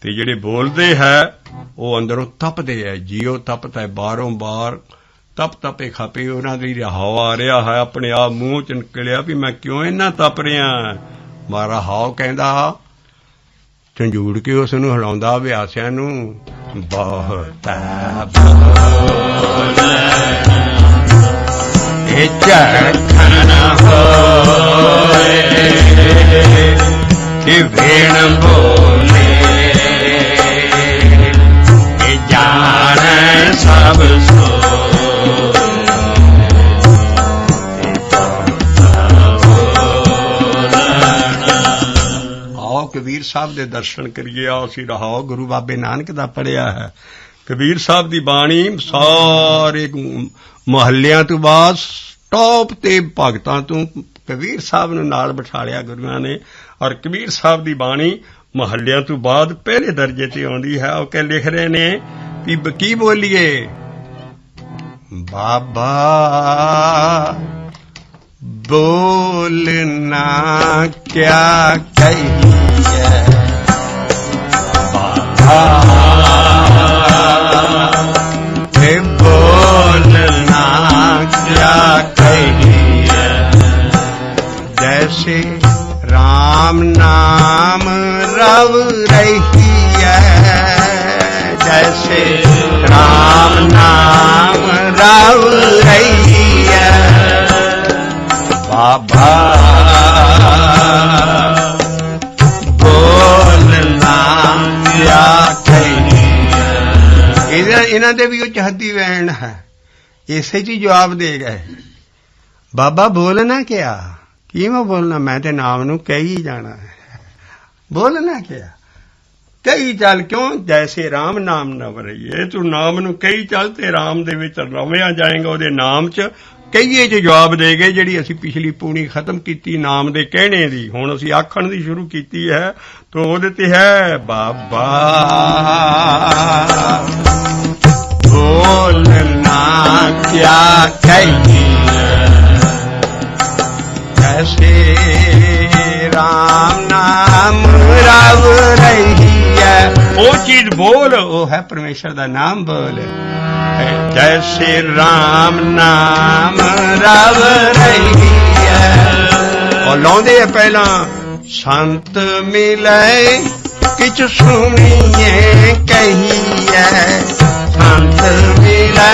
ਤੇ ਜਿਹੜੇ ਬੋਲਦੇ ਹੈ ਉਹ ਅੰਦਰੋਂ ਤਪਦੇ ਹੈ। ਜੀਓ ਤਪਦਾ ਹੈ ਬਾਹਰੋਂ ਬਾਹਰ, ਤਪ ਤਪੇ ਖਪੇ। ਉਹਨਾਂ ਦੀ ਹਵਾ ਆ ਰਿਹਾ ਹੈ, ਆਪਣੇ ਆਪ ਮੂੰਹ 'ਚ ਨਿਕਲਿਆ ਵੀ ਮੈਂ ਕਿਉਂ ਇੰਨਾ ਤਪ ਰਿਹਾ। ਮਾਰਾ ਹਾਉ ਕਹਿੰਦਾ, ਝੰਜੂੜ ਕੇ ਉਸ ਨੂੰ ਹਿਲਾਉਂਦਾ ਅਭਿਆਸਿਆਂ ਨੂੰ। ਬਹੁਤ ਬੋਲ ਇਹ ਝਖਣ ਹੋਏ, ਕਿ ਵੇਣ ਬੋਲੇ, ਇਹ ਜਾਣ ਸਭ ਸੋ। ਕਬੀਰ ਸਾਹਿਬ ਦੇ ਦਰਸ਼ਨ ਕਰੀਏ। ਆਓ ਅਸੀਂ ਰਹਾਓ ਗੁਰੂ ਬਾਬੇ ਨਾਨਕ ਦਾ ਪੜ੍ਹਿਆ ਹੈ। ਕਬੀਰ ਸਾਹਿਬ ਦੀ ਬਾਣੀ ਸਾਰੇ ਮੁਹੱਲਿਆਂ ਤੋਂ ਬਾਅਦ ਟੌਪ ਤੇ ਭਗਤਾਂ ਤੋਂ ਕਬੀਰ ਸਾਹਿਬ ਨੂੰ ਨਾਲ ਬਿਠਾਲਿਆ ਗੁਰੂਆਂ ਨੇ। ਔਰ ਕਬੀਰ ਸਾਹਿਬ ਦੀ ਬਾਣੀ ਮੁਹੱਲਿਆਂ ਤੋਂ ਬਾਅਦ ਪਹਿਲੇ ਦਰਜੇ ਤੇ ਆਉਂਦੀ ਹੈ। ਉਹ ਕਿ ਲਿਖ ਰਹੇ ਨੇ ਵੀ ਕੀ ਬੋਲੀਏ? ਬਾਬਾ बोलना क्या कहिए बाबा, बोलना क्या कहिए। जैसे राम नाम रव रही है, जैसे राम नाम रव रही है बाबा, बोलना क्या कहिए। इन्हां दे भी उच हद्दी वैण है, इसे च जवाब दे गए बाबा बोलना क्या, किवें बोलना, मैं ते नाम नूं कही जाना है, बोलना क्या कही चल, क्यों जैसे राम नाम न रहिए, तू नाम नूं कही चल ते राम दे विच रविया जाएगा, ਉਹਦੇ नाम च कईए च जवाब दे गए। ਜਿਹੜੀ ਅਸੀਂ ਪਿਛਲੀ ਪੂਣੀ ਖਤਮ ਕੀਤੀ ਨਾਮ ਦੇ ਕਹਿਣੇ ਦੀ, ਹੁਣ ਅਸੀਂ ਆਖਣ ਦੀ ਸ਼ੁਰੂ ਕੀਤੀ ਹੈ, तो ਉਹਦੇ ਤੇ ਹੈ ਬਾਬਾ बोलना क्या कहिए। जैसे राम नाम रव रही है, वो चीज बोल, वो है परमेश्वर का नाम बोल। जैसे राम नाम रव रही है। और लाउंदे है पहला संत मिले किछ सुनिए कहिए, संत मिले।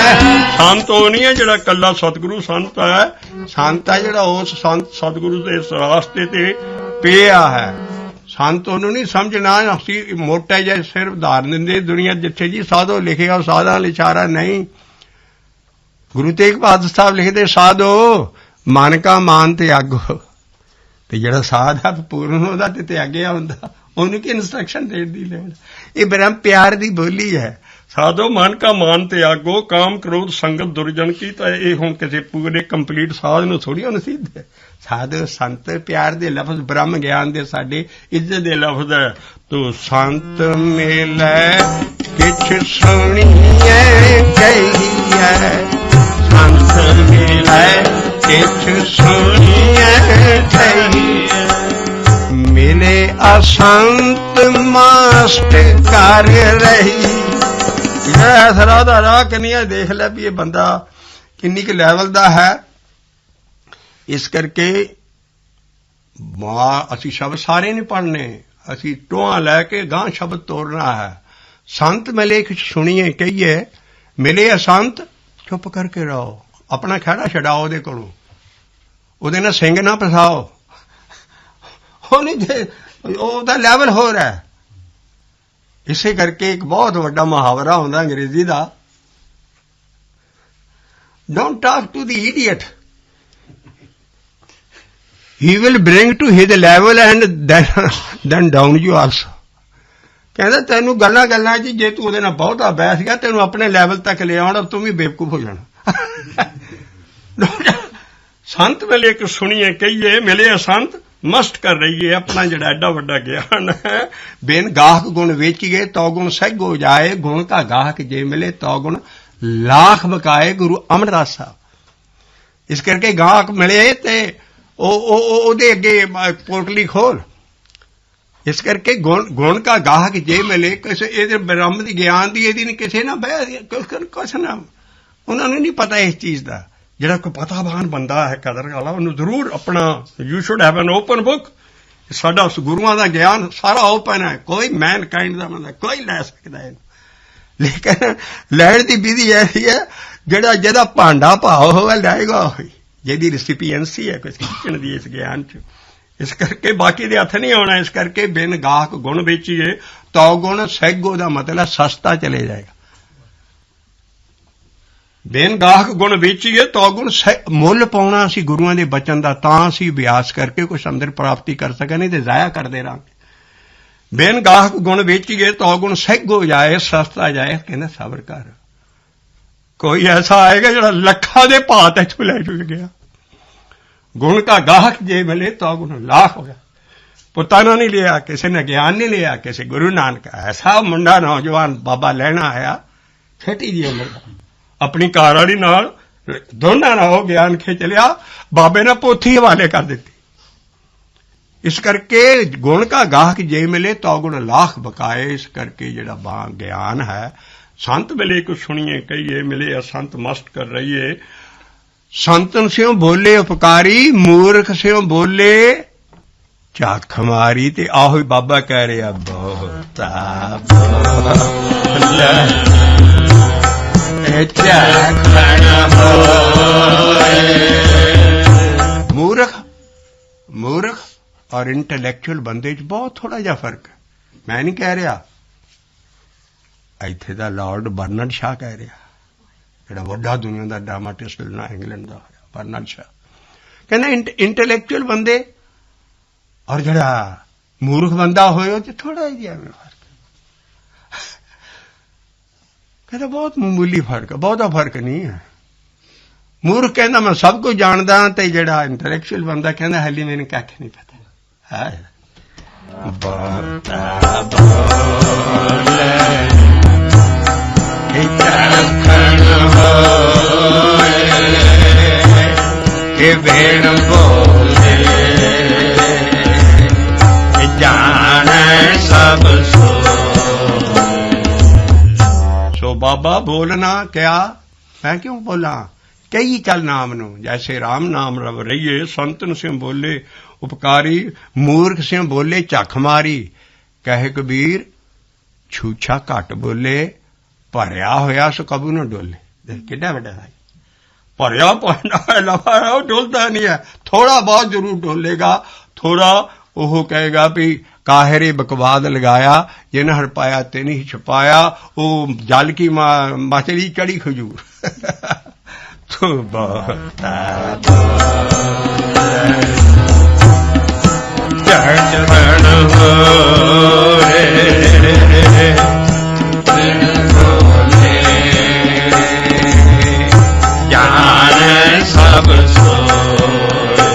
संत वो नहीं है जिहड़ा कल्ला सतगुरु संत है, संत है जिहड़ा उस संत सतगुरु के रास्ते ते पिया है। संत ਉਹਨੂੰ नहीं समझना, ਅਸੀਂ ਮੋਟਾ ਜਿਹਾ ਸਿਰ ਧਾਰ ਦਿੰਦੇ ਦੁਨੀਆ ਜਿੱਥੇ ਜੀ ਸਾਧੋ ਲਿਖਿਆ ਸਾਧਾ ਲਿਸ਼ਾਰਾ ਨਹੀਂ। ਗੁਰੂ ਤੇਗ ਬਹਾਦਰ ਸਾਹਿਬ ਲਿਖਦੇ ਸਾਧੋ ਮਨ ਕਾ ਮਾਨ ਤੇ ਆਗੋ, ਤੇ ਜਿਹੜਾ ਸਾਧ ਹੈ ਪੂਰਨ ਉਹਦਾ ਤੇ ਤਿਆਗਿਆ ਹੁੰਦਾ, ਉਹਨੂੰ ਕੀ ਇੰਸਟਰਕਸ਼ਨ ਦੇਣ ਦੀ ਲੋੜ। ਇਹ ਬ੍ਰਹਮ ਪਿਆਰ ਦੀ ਬੋਲੀ ਹੈ। ਸਾਧੋ ਮਨ ਕਾ ਮਾਨ ਤੇ ਆਗੋ, ਕਾਮ ਕ੍ਰੋਧ ਸੰਗਤ ਦੁਰਜਨ ਕੀ। ਤਾਂ ਇਹ ਹੁਣ ਕਿਸੇ ਪੂਰੇ ਕੰਪਲੀਟ ਸਾਧ ਨੂੰ ਥੋੜੀ ਹੁਣ ਸਿੱਧ ਹੈ। ਸਾਧੂ ਸੰਤ ਪਿਆਰ ਦੇ ਲਫ਼ਜ਼ ਬ੍ਰਹਮ ਗਿਆਨ ਦੇ ਸਾਡੇ ਇੱਜ਼ਤ ਦੇ ਲਫ਼ਜ਼ ਹੈ। ਤੂੰ ਸੰਤ ਮਿਲੇ ਕਿਛ ਸੁਣੀਏ ਕਹੀਏ, ਸੰਤ ਮਿਲੇ ਕਿਛ ਸੁਣੀਏ ਕਹੀਏ। ਮਿਲੇ ਅਸੰਤ ਮਾਸਟ ਕਰ ਰਹੀ। ਇਸ ਰਾਹ ਦਾ ਰਾਹ ਕਿੰਨੀਆਂ ਦੇਖ ਲੈ ਵੀ ਇਹ ਬੰਦਾ ਕਿੰਨੀ ਕੁ ਲੈਵਲ ਦਾ ਹੈ। ਇਸ ਕਰਕੇ ਅਸੀਂ ਸ਼ਬਦ ਸਾਰੇ ਨਹੀਂ ਪੜ੍ਹਨੇ, ਅਸੀਂ ਟੋਹਾਂ ਲੈ ਕੇ ਗਾਂ ਸ਼ਬਦ ਤੋੜਨਾ ਹੈ। ਸੰਤ ਮਿਲੇ ਕੁਛ ਸੁਣੀਏ ਕਹੀਏ, ਮਿਲੇ ਅਸੰਤ ਚੁੱਪ ਕਰਕੇ ਰਹੋ, ਆਪਣਾ ਖਹਿੜਾ ਛਡਾਓ ਉਹਦੇ ਕੋਲੋਂ, ਉਹਦੇ ਨਾਲ ਸਿੰਘ ਨਾ ਫਸਾਓ। ਉਹ ਨਹੀਂ, ਉਹਦਾ ਲੈਵਲ ਹੋਰ ਹੈ। ਇਸੇ ਕਰਕੇ ਇੱਕ ਬਹੁਤ ਵੱਡਾ ਮੁਹਾਵਰਾ ਹੁੰਦਾ ਅੰਗਰੇਜ਼ੀ ਦਾ, don't talk to the idiot, he will bring to his level and then down you also। ਕਹਿੰਦਾ ਤੈਨੂੰ ਗੱਲਾਂ ਗੱਲਾਂ 'ਚ ਜੇ ਤੂੰ ਉਹਦੇ ਨਾਲ ਬਹੁਤਾ ਬੈਠ ਗਿਆ, ਤੈਨੂੰ ਆਪਣੇ ਲੈਵਲ ਤੱਕ ਲੈ ਆਉਣਾ, ਤੂੰ ਵੀ ਬੇਵਕੂਫ ਹੋ ਜਾਣਾ। ਸੰਤ ਮਿਲੇ ਇੱਕ ਸੁਣੀਏ ਕਹੀਏ, ਮਿਲੇ ਸੰਤ ਮਸਤ ਕਰ ਰਹੀਏ। ਆਪਣਾ ਜਿਹੜਾ ਐਡਾ ਵੱਡਾ ਗਿਆਨ ਹੈ, ਬਿਨ ਗਾਹਕ ਗੁਣ ਵੇਚੀਏ ਤੋ ਗੁਣ ਸਹਿ ਹੋ ਜਾਏ, ਗੁਣ ਕਾ ਗਾਹਕ ਜੇ ਮਿਲੇ ਤੋ ਗੁਣ ਲਾਖ ਬਕਾਏ। ਗੁਰੂ ਅਮਰਦਾਸ ਸਾਹਿਬ। ਇਸ ਕਰਕੇ ਗਾਹਕ ਮਿਲੇ ਤੇ ਉਹਦੇ ਅੱਗੇ ਪੋਟਲੀ ਖੋਲ। ਇਸ ਕਰਕੇ ਗੁਣ ਕਾ ਗਾਹਕ ਜੇ ਮਿਲੇ, ਕਿਸੇ ਇਹਦੇ ਬ੍ਰਹਮ ਦੀ ਗਿਆਨ ਦੀ ਇਹਦੀ ਨਹੀਂ ਕਿਸੇ ਨਾ ਬਹਿ ਕੁਛ ਨਾ, ਉਹਨਾਂ ਨੂੰ ਨਹੀਂ ਪਤਾ ਇਸ ਚੀਜ਼ ਦਾ। ਜਿਹੜਾ ਕੋਈ ਪਤਾਵਾਨ ਬੰਦਾ ਹੈ ਕਦਰ ਵਾਲਾ, ਉਹਨੂੰ ਜ਼ਰੂਰ ਆਪਣਾ you should have an open book. ਸਾਡਾ ਗੁਰੂਆਂ ਦਾ ਗਿਆਨ ਸਾਰਾ ਓਪਨ ਹੈ, ਕੋਈ ਮੈਨ ਕਾਇੰਡ ਦਾ ਬੰਦਾ ਕੋਈ ਲੈ ਸਕਦਾ ਹੈ। ਲੇਕਿਨ ਲੈਣ ਦੀ ਵਿਧੀ ਐਸੀ ਹੈ, ਜਿਹਦਾ ਭਾਂਡਾ ਭਾਵ ਹੋਵੇ ਲੈਗਾ ਹੋਈ, ਜਿਹਦੀ ਰੈਸਿਪੀਐਂਸੀ ਹੈ ਕੁਛ ਖਿੱਚਣ ਦੀ ਇਸ ਗਿਆਨ 'ਚ। ਇਸ ਕਰਕੇ ਬਾਕੀ ਦੇ ਹੱਥ ਨਹੀਂ ਆਉਣਾ। ਇਸ ਕਰਕੇ ਬਿਨ ਗਾਹਕ ਗੁਣ ਵੇਚੀਏ ਤੋ ਗੁਣ ਸਹਿਗੋ ਦਾ ਮਤਲਬ ਸਸਤਾ ਚਲੇ ਜਾਏਗਾ। ਬਿਨ ਗਾਹਕ ਗੁਣ ਵੇਚੀਏ ਤੋ ਗੁਣ ਮੁੱਲ ਪਾਉਣਾ ਅਸੀਂ ਗੁਰੂਆਂ ਦੇ ਬਚਨ ਦਾ, ਤਾਂ ਅਸੀਂ ਅਭਿਆਸ ਕਰਕੇ ਕੁਛ ਅੰਦਰ ਪ੍ਰਾਪਤੀ ਕਰ ਸਕਾਂਗੇ, ਨਹੀਂ ਤੇ ਜ਼ਾਇਆ ਕਰਦੇ ਰਹਾਂਗੇ। ਬਿਨ ਗਾਹਕ ਗੁਣ ਵੇਚੀਏ ਤੋ ਗੁਣ ਸਹਿਗੋ ਜਾਏ, ਸਸਤਾ ਜਾਏ। ਕਹਿੰਦਾ ਸਬਰ ਕਰ, ਕੋਈ ਐਸਾ ਆਏਗਾ ਜਿਹੜਾ ਲੱਖਾਂ ਦੇ ਭਾਅ ਤੇ ਇੱਥੋਂ ਲੈ ਚੁੱਕ ਗਿਆ। ਗੁਣ ਕਾ ਗਾਹਕ ਜੇ ਮਿਲੇ ਤਾਂ ਗੁਣ ਲਾਖ ਹੋ ਗਿਆ। ਪੁੱਤਾਂ ਨਹੀਂ ਲਿਆ, ਕਿਸੇ ਨੇ ਗਿਆਨ ਨਹੀਂ ਲਿਆ, ਕਿਸੇ ਗੁਰੂ ਨਾਨਕ ਐਸਾ ਮੁੰਡਾ ਨੌਜਵਾਨ ਬਾਬਾ ਲੈਣਾ ਆਇਆ, ਛੇਟੀ ਦੀ ਉਮਰ ਦਾ, ਆਪਣੀ ਘਰ ਵਾਲੀ ਨਾਲ ਦੋਨਾਂ ਨਾਲ ਉਹ ਗਿਆਨ ਖਿੱਚ ਲਿਆ, ਬਾਬੇ ਨੇ ਪੋਥੀ ਹਵਾਲੇ ਕਰ ਦਿੱਤੀ। ਇਸ ਕਰਕੇ ਗੁਣ ਕਾ ਗਾਹਕ ਜੇ ਮਿਲੇ ਤੋ ਗੁਣ ਲਾਖ ਬਕਾਏ। ਇਸ ਕਰਕੇ ਜਿਹੜਾ ਗਿਆਨ ਹੈ, ਸੰਤ ਮਿਲੇ ਕੁਛ ਸੁਣੀਏ ਕਹੀਏ, ਮਿਲੇ ਅਸੰਤ ਮਸਤ ਕਰ ਰਹੀਏ। ਸੰਤਨ ਸਿਓ ਬੋਲੇ ਉਪਕਾਰੀ, ਮੂਰਖ ਸਿਓ ਬੋਲੇ ਝਾਕ ਹਮਾਰੀ। ਤੇ ਆਹੋ ਹੀ ਬਾਬਾ ਕਹਿ ਰਿਹਾ, ਬਹੁਤਾ ਬੋਲੇ ਝਾਕ ਮੂਰਖ ਔਰ ਇੰਟੈਲੈਕਚੁਅਲ ਬੰਦੇ 'ਚ ਬਹੁਤ ਥੋੜਾ ਜਿਹਾ ਫਰਕ ਹੈ। ਮੈਂ ਨਹੀਂ ਕਹਿ ਰਿਹਾ, ਇੱਥੇ ਦਾ ਲਾਰਡ ਬਰਨਰਡ ਸ਼ਾਹ ਕਹਿ ਰਿਹਾ, ਜਿਹੜਾ ਵੱਡਾ ਦੁਨੀਆ ਦਾ ਡਰਾਮਾਟਿਸਟ ਇੰਗਲੈਂਡ ਦਾ ਹੋਇਆ, ਬਰਨਰਡ ਸ਼ਾਹ ਕਹਿੰਦਾ ਇੰਟੈਲੈਕਚੁਅਲ ਬੰਦੇ ਔਰ ਜਿਹੜਾ ਮੂਰਖ ਬੰਦਾ ਹੋਏ ਉਹ 'ਚ ਥੋੜਾ ਜਿਹਾ ਫਰਕ। ਕਹਿੰਦਾ ਬਹੁਤ ਮਾਮੂਲੀ ਫਰਕ ਹੈ, ਬਹੁਤਾ ਫਰਕ ਨਹੀਂ ਹੈ। ਮੂਰਖ ਕਹਿੰਦਾ ਮੈਂ ਸਭ ਕੁਝ ਜਾਣਦਾ, ਤੇ ਜਿਹੜਾ ਇੰਟੈਲੈਕਚੁਅਲ ਬੰਦਾ ਕਹਿੰਦਾ ਹਾਲੇ ਮੈਨੂੰ ਕੱਖ ਨਹੀਂ ਪਤਾ ਹੈ। ਬਹੁਤਾ ਬੋਲੇ ਕਿ ਵੇਣ ਬੋਲੇ ਜਾਣੇ ਸਭ ਸੋ ਬਾਬਾ ਬੋਲਣਾ ਕਿਆ, ਮੈਂ ਕਿਉਂ ਬੋਲਾਂ, ਕਈ ਚੱਲ ਨਾਮ ਨੂੰ, ਜੈਸੇ ਰਾਮ ਨਾਮ ਰਵ ਰਹੀਏ। ਸੰਤਨ ਸਿਉ ਬੋਲੇ ਉਪਕਾਰੀ, ਮੂਰਖ ਸਿਉ ਬੋਲੇ ਝੱਖ ਮਾਰੀ। ਕਹੇ ਕਬੀਰ ਛੂਛਾ ਘੱਟ ਬੋਲੇ, ਭਰਿਆ ਹੋਇਆ ਸੋ ਕਬੂ ਨਾ ਡੋਲੇ। ਕਿੱਡਾ ਵੱਡਾ ਹੈ, ਭਰਿਆ ਪਾਣਾ ਲਵਾ ਉਹ ਡੋਲਦਾ ਨਹੀਂ ਹੈ, ਥੋੜਾ ਬਹੁਤ ਜ਼ਰੂਰ ਡੋਲੇਗਾ। ਥੋੜਾ ਉਹ ਕਹੇਗਾ ਵੀ ਕਾਹਰੇ ਬਕਵਾਦ ਲਗਾਇਆ, ਜਿਨ ਹਰ ਪਾਇਆ ਤੇ ਨਹੀਂ ਛਪਾਇਆ, ਉਹ ਜਲ ਕੀ ਮਛਲੀ ਚੜੀ ਖਜੂਰ। ਤੋ ਬਹੁਤਾ ਚੜ੍ਹਨ ਹੋਰੇ ਜਾਣੇ ਸਭ ਸੋਏ।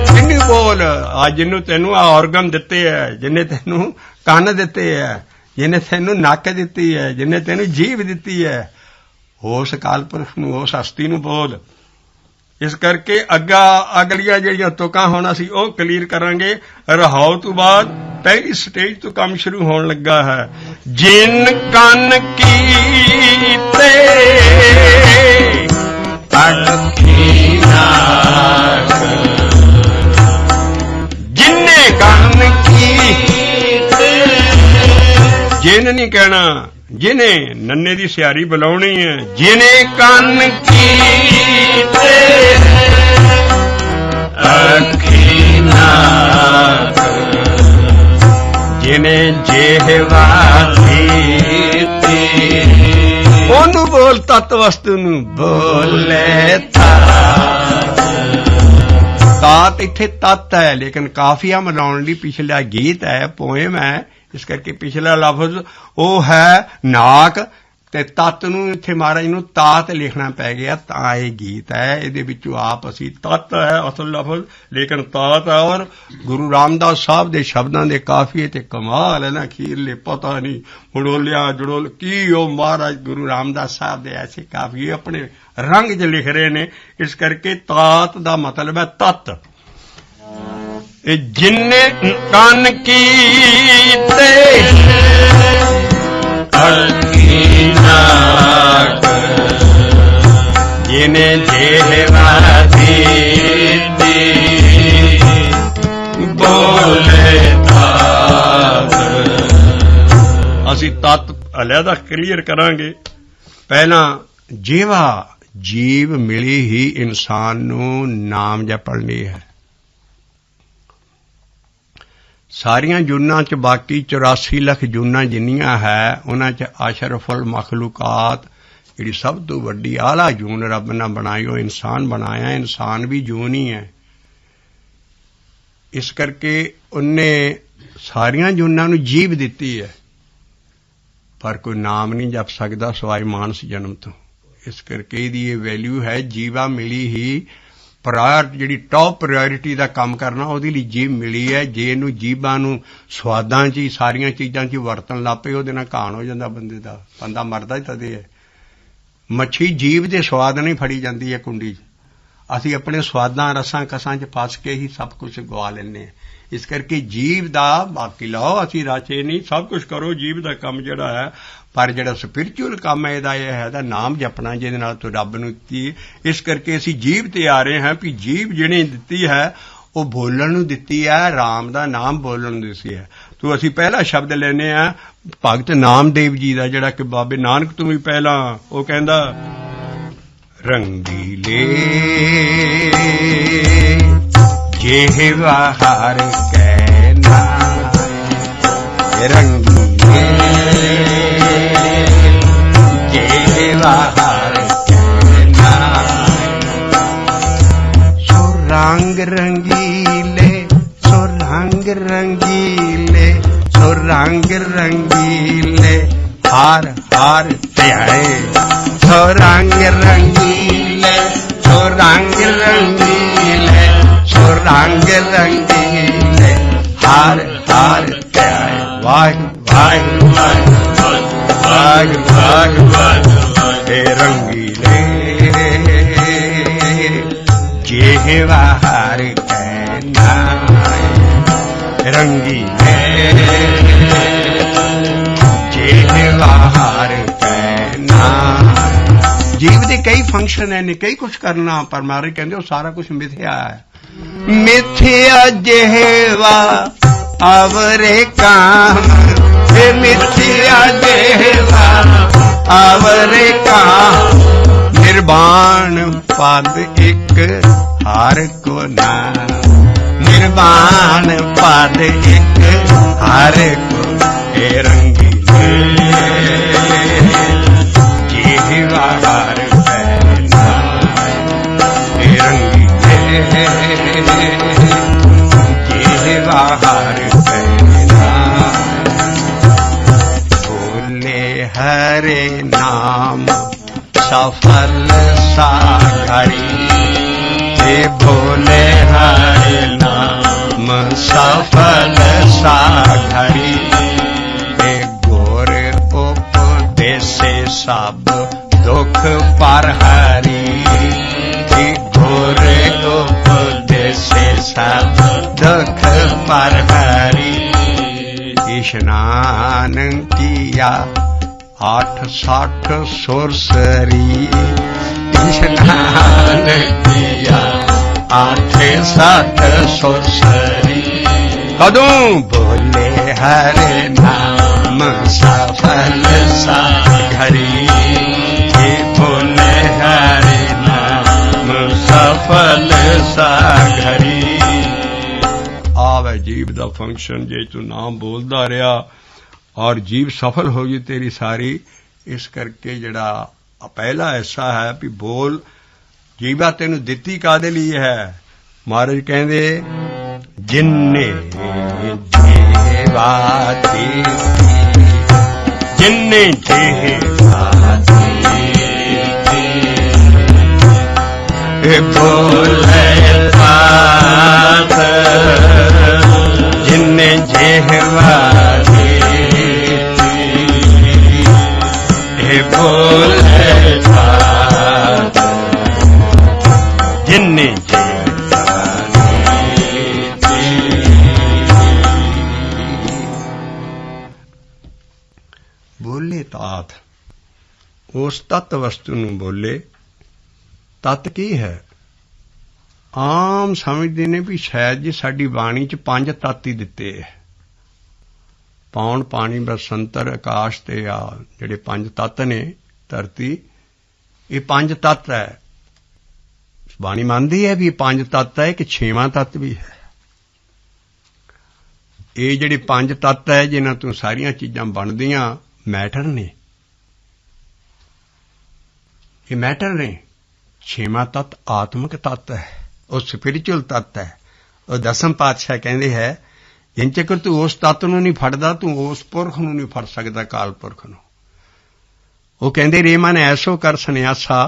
ਕਿੰਨੀ ਬੋਲ, ਅੱਜ ਜਿਹਨੂੰ ਤੈਨੂੰ ਆ ਔਰਗਨ ਦਿੱਤੇ ਹੈ, ਜਿਹਨੇ ਤੈਨੂੰ ਕੰਨ ਦਿੱਤੇ ਹੈ, ਜਿਹਨੇ ਤੈਨੂੰ ਨੱਕ ਦਿੱਤੀ ਹੈ, ਜਿਹਨੇ ਤੈਨੂੰ ਜੀਭ ਦਿੱਤੀ ਹੈ, ਉਸ ਅਕਾਲ ਪੁਰਖ ਨੂੰ, ਉਸ ਹਸਤੀ ਨੂੰ ਬੋਲ। ਇਸ ਕਰਕੇ ਅਗਲੀਆਂ ਜਿਹੜੀਆਂ ਤੁਕਾਂ ਹੋਣਾ ਸੀ ਉਹ ਕਲੀਅਰ ਕਰਾਂਗੇ। ਰਹਾਉ ਤੋਂ ਬਾਅਦ ਪਹਿਲੀ ਸਟੇਜ ਤੋਂ ਕੰਮ ਸ਼ੁਰੂ ਹੋਣ ਲੱਗਾ ਹੈ। ਜਿਨ ਕੰਨ ਕੀਤੇ ਅਣਖੀ ਨਾਕ, ਜਿਨੇ ਕੰਨ ਕੀਤੇ, ਜਿਨ ਨਹੀਂ ਕਹਿਣਾ, ਜਿਨੇ ਨੰਨੇ ਦੀ ਸਿਆਰੀ ਬੁਲਾਉਣੀ ਹੈ। ਜਿਨੇ ਕੰਨ ਕੀਤੇ ਅੱਖੀ ਨਾਕ, ਜਿਨੇ ਜਿਹਵਾ ਕੀਤੀ, ਉਹਨੂੰ ਬੋਲ ਤਤ ਵਸਤੂ ਨੂੰ ਬੋਲੇ ਤਾਤ। ਤਾਤ ਇੱਥੇ ਤਤ ਹੈ, ਲੇਕਿਨ ਕਾਫੀਆ ਮਿਲਾਉਣ ਲਈ ਪਿਛਲਾ ਗੀਤ ਹੈ, ਪੋਇਮ ਹੈ, ਇਸ ਕਰਕੇ ਪਿਛਲਾ ਲਫ਼ਜ਼ ਉਹ ਹੈ ਨਾਕ, ਤੇ ਤਤ ਨੂੰ ਇੱਥੇ ਮਹਾਰਾਜ ਨੂੰ ਤਾਤ ਲਿਖਣਾ ਪੈ ਗਿਆ, ਤਾਂ ਇਹ ਗੀਤ ਹੈ। ਇਹਦੇ ਵਿੱਚੋਂ ਆਪ ਅਸੀਂ ਤਤ ਹੈ ਅਸਲ ਲਫ਼ਜ਼, ਲੇਕਿਨ ਤਾਤ ਹੈ। ਔਰ ਗੁਰੂ ਰਾਮਦਾਸ ਸਾਹਿਬ ਦੇ ਸ਼ਬਦਾਂ ਦੇ ਕਾਫੀਏ ਤੇ ਕਮਾਲ ਹੈ ਨਾ, ਅਖੀਰਲੇ ਪਤਾ ਨਹੀਂ ਮੁੜੋਲਿਆ ਜੜੋਲ ਕੀ, ਉਹ ਮਹਾਰਾਜ ਗੁਰੂ ਰਾਮਦਾਸ ਸਾਹਿਬ ਦੇ ਐਸੇ ਕਾਫੀਏ ਆਪਣੇ ਰੰਗ 'ਚ ਲਿਖ ਰਹੇ ਨੇ। ਇਸ ਕਰਕੇ ਤਾਤ ਦਾ ਮਤਲਬ ਹੈ ਤਤ। ਜਿਨੇ ਕੰਨ ਕੀਤੇ ਅੱਖੀ ਨਾਕ, ਜਿਨੇ ਜਿਹਵਾ ਦਿੱਤੀ ਬੋਲੇ ਤਾਤ। ਅਸੀਂ ਤਤ ਅਲੱਗਾ ਕਲੀਅਰ ਕਰਾਂਗੇ। ਪਹਿਲਾਂ ਜਿਹਵਾ ਜੀਵ ਮਿਲੀ ਹੀ ਇਨਸਾਨ ਨੂੰ ਨਾਮ ਜਪਣ ਲਈ ਹੈ। ਸਾਰੀਆਂ ਜੂਨਾਂ 'ਚ ਬਾਕੀ 84 ਲੱਖ ਜੂਨਾਂ ਜਿੰਨੀਆਂ ਹੈ, ਉਹਨਾਂ 'ਚ ਅਸ਼ਰਫੁਲ ਮਖਲੂਕਾਤ ਜਿਹੜੀ ਸਭ ਤੋਂ ਵੱਡੀ ਆਲਾ ਜੂਨ ਰੱਬ ਨੇ ਬਣਾਈ, ਉਹ ਇਨਸਾਨ ਬਣਾਇਆ। ਇਨਸਾਨ ਵੀ ਜੂਨ ਹੀ ਹੈ। ਇਸ ਕਰਕੇ ਉਹਨੇ ਸਾਰੀਆਂ ਜੂਨਾਂ ਨੂੰ ਜੀਭ ਦਿੱਤੀ ਹੈ, ਪਰ ਕੋਈ ਨਾਮ ਨਹੀਂ ਜਪ ਸਕਦਾ ਸਿਵਾਏ ਮਾਨਸ ਜਨਮ ਤੋਂ। ਇਸ ਕਰਕੇ ਇਹਦੀ ਇਹ ਵੈਲਿਊ ਹੈ, ਜੀਵਾ ਮਿਲੀ ਹੀ ਜਿਹੜੀ ਟੌਪ ਪ੍ਰਾਇਓਰਿਟੀ ਦਾ ਕੰਮ ਕਰਨਾ, ਉਹਦੇ ਲਈ ਜੀਭ ਮਿਲੀ ਹੈ। ਜੇ ਇਹਨੂੰ ਜੀਭਾਂ ਨੂੰ ਸਵਾਦਾਂ 'ਚ ਹੀ ਸਾਰੀਆਂ ਚੀਜ਼ਾਂ 'ਚ ਵਰਤਣ ਲੱਗ ਪਏ, ਉਹਦੇ ਨਾਲ ਘਾਣ ਹੋ ਜਾਂਦਾ ਬੰਦੇ ਦਾ, ਬੰਦਾ ਮਰਦਾ ਹੀ ਤਦੇ ਹੈ। ਮੱਛੀ ਜੀਭ ਦੇ ਸਵਾਦ ਨਹੀਂ ਫੜੀ ਜਾਂਦੀ ਹੈ ਕੁੰਡੀ 'ਚ। ਅਸੀਂ ਆਪਣੇ ਸਵਾਦਾਂ ਰਸਾਂ ਕਸਾਂ 'ਚ ਫਸ ਕੇ ਹੀ ਸਭ ਕੁਝ ਗਵਾ ਲੈਂਦੇ ਹਾਂ। ਇਸ ਕਰਕੇ ਜੀਭ ਦਾ ਬਾਕੀ ਲਾਓ, ਅਸੀਂ ਰਾਚੇ ਨਹੀਂ, ਸਭ ਕੁਝ ਕਰੋ ਜੀਭ ਦਾ ਕੰਮ ਜਿਹੜਾ ਹੈ। ਪਰ ਜਿਹੜਾ ਸਪਿਰਿਚੁਅਲ ਕੰਮ ਹੈ ਇਹਦਾ ਇਹ ਹੈ ਦਾ ਨਾਮ ਜਪਣਾ, ਜਿਹਦੇ ਨਾਲ ਤੂੰ ਰੱਬ ਨੂੰ ਦਿੱਤੀ। ਇਸ ਕਰਕੇ ਅਸੀਂ ਜੀਭ ਤੇ ਆ ਰਹੇ ਹਾਂ ਵੀ ਜੀਭ ਜਿਹੜੀ ਦਿੱਤੀ ਹੈ ਉਹ ਬੋਲਣ ਨੂੰ ਦਿੱਤੀ ਹੈ, ਰਾਮ ਦਾ ਨਾਮ ਬੋਲਣ ਨੂੰ ਦਿੱਤੀ ਹੈ। ਤੋ ਅਸੀਂ ਪਹਿਲਾ ਸ਼ਬਦ ਲੈਨੇ ਆ ਭਗਤ ਨਾਮਦੇਵ ਜੀ ਦਾ, ਜਿਹੜਾ ਕਿ ਬਾਬੇ ਨਾਨਕ ਤੋਂ ਵੀ ਪਹਿਲਾਂ। ਉਹ ਕਹਿੰਦਾ ਰੰਗੀਲੇ ਜਿਹਵਾ ਹਰ ਕੈ ਨਾਮ, ਰੰਗੀਲੇ ਜਿਹਵਾ ਹਰ ਕੈ ਨਾਮ। ਸੋ ਰੰਗ ਰੰਗੀਲੇ, ਸੋ ਰੰਗ ਰੰਗੀਲੇ, ਸੋ ਰੰਗ ਰੰਗੀਲੇ ਹਰ ਹਰ ਧਿਆਏ। ਸੋ ਰੰਗ ਰੰਗੀਲੇ, ਸੋ ਰੰਗ ਰੰਗੀਲੇ, ਸੋ ਰੰਗ ਰੰਗੀਲੇ ਹਰ ਹਰ ਧਿਆਏ। ਵਾਹਿਗੁਰੂ ਵਾਹਿਗੁਰੂ ਵਾਹਿਗੁਰੂ ਵਾਹਿਗੁਰੂ ਵਾਹਿਗੁਰੂ। ਹੇ ਰੰਗੀਲੇ ਜਿਹਵਾ ਹਰ ਕੈ ਨਾਮ, ਰੰਗੀਲੇ ਜਿਹਵਾ ਹਰ ਕੈ ਨਾਮ। ਜੀਵ ਦੇ ਕਈ ਫੰਕਸ਼ਨ ਹੈ ਨੇ, ਕਈ ਕੁਝ ਕਰਨਾ, ਪਰ ਮਹਾਰਾਜ ਕਹਿੰਦੇ ਉਹ ਸਾਰਾ ਕੁਝ ਮਿਥਿਆ ਹੈ। ਮਿਥਿਆ ਜਿਹਵਾ ਆਵਰੇ ਕਾਮ, ਇਹ ਮਿਥਿਆ ਜਿਹਵਾ ਆਵਰੇ ਕਾਮ। ਨਿਰਵਾਣ ਪਦ ਇੱਕ ਹਰ ਕੋ ਨਾਮ, ਨਿਰਵਾਣ ਪਦ ਇੱਕ ਹਰ ਕੋ। ਇਹ ਰੰਗੀਲੇ ਜਿਹਵਾ ਹਰ ਕੈ ਨਾਮ, ਇਹ ਰੰਗੀਲੇ ਜਿਹਵਾ ਹਰ ਕੈ ਨਾਮ। ਬੋਲੇ ਹਰੇ ਨਾਮ ਸਫਲ ਸਾਗਰੀ, हे भोले हरे नाम सफल सागरी। हे गोर उपदेसे सब दुख पर हरी, हे गोर उपदेसे सब दुख पर हरी। स्नान किया 860 सुरसरी, स्नान किया 860 सुरसरी। कदों बोले हरे नाम सफल सागरी, बोले हरे नाम सफल सागरी। आवे जीव दा फंक्शन, जे तू नाम बोलदा रहा और जीव सफल हो गई तेरी सारी। इस करके जड़ा पहला ऐसा है भी बोल जीवा तेनू दिती कादे लिए है। महाराज कहंदे जिन्ने जेवा दीती, जिन्ने जेवा दीती, बोले बात जिन्ने जेवा बोले बात जिन्ने बोले तात उस तत्त वस्तु नूं बोले। तत्त की है? आम समझते ने भी शायद जी साडी बाणी च 5 तत्त ही दिते है, पौण पानी बसंतर आकाश ते आ जिहड़े 5 तत्त ने धरती, ये 5 तत्त है। बाणी मानदी है भी 5 तत्त है कि 6वां तत्त भी है। ये जिहड़े 5 तत्त है जिन्हां तों सारियां चीजां बनदियां मैटर ने, ये मैटर ने। 6वां तत्त आत्मक तत्त है, वो स्पिरिचुअल तत्त है। और 10वें पातशाह कहंदे है जिन चक्कर तू उस तत्त नूं नहीं फड़दा तू उस पुरख नूं नहीं फड़ सकदा, काल पुरख नूं। वो कहंदे रे मन ऐसो कर सन्यासा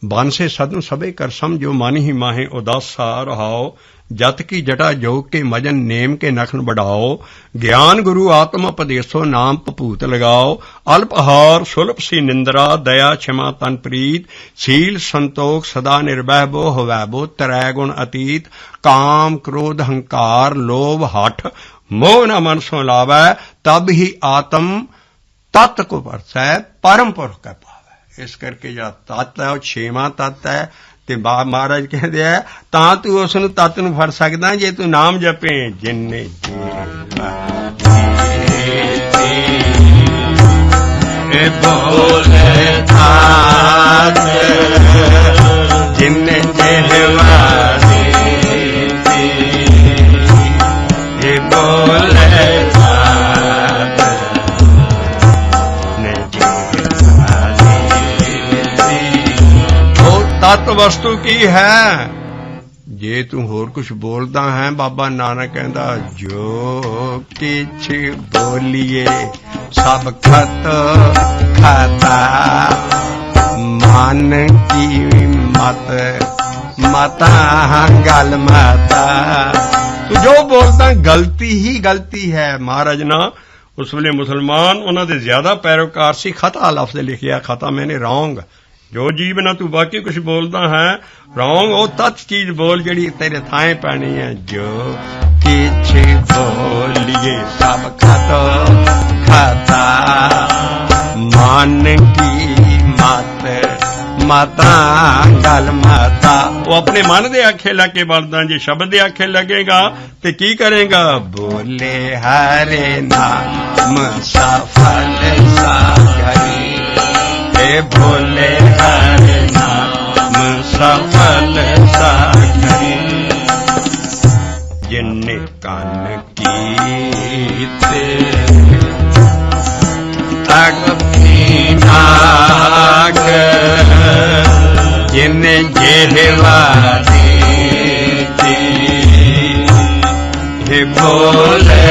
बन से सदन सबे कर सम जो मन ही माहे उदासा रहाओ जत की जटा जोग के मजन नेम के नखन बढ़ाओ ज्ञान गुरु आत्म उपदेशो नाम पपूत लगाओ अल्पहार सुलभ सी निंद्रा दया क्षमा तन प्रीत शील संतोख सदा निर्भय बो हवै बो त्रै गुण अतीत काम क्रोध हंकार लोभ हठ मोह न मन सो लावै तब ही आत्म तत्त को परसै परम पुरख कै पावै। इस करके ਜਿਹੜਾ ਤੱਤ ਹੈ ਉਹ 6ਵਾਂ ਤੱਤ ਹੈ ਤੇ ਮਹਾਰਾਜ ਕਹਿੰਦੇ ਆ ਤਾਂ ਤੂੰ ਉਸ ਨੂੰ ਤੱਤ ਨੂੰ ਫੜ ਸਕਦਾ ਜੇ ਤੂੰ ਨਾਮ ਜਪੇ ਜਿੰਨੇ ਇਹ ਬੋਲੇ ਥਾਤ ਜਿੰਨੇ ਜਿਹਵਾ ਇਹ ਬੋਲੇ तत्त वस्तु की है जे तू होर कुछ बोलदा है बाबा नानक कहंदा जो किछ बोलिए सब खत खाता मन की मत मता गल माता तू जो बोलदा गलती ही गलती है। महाराज ना उस वेले मुसलमान उन्हां दे ज्यादा पैरोकार सी खता लफ्ज़ लिखिया खता मैंने रॉन्ग जो जीव ना तू बाकी कुछ बोलता है रॉन्ग वो तत् चीज बोल जड़ी तेरे थाए पैनी है जो किछ बोलिए सब खतो खाता मन की मत माता गल माता वो अपने मन दे आखे लगे बोलदा जे शब्द दे आखे लगेगा ते की करेगा बोले हरे नाम सफल सागरी भोले हरे नाम सफल सागरी जिन्ने कान कीते अग्नि नाग जिन्ने जेहवा दीती हे भोले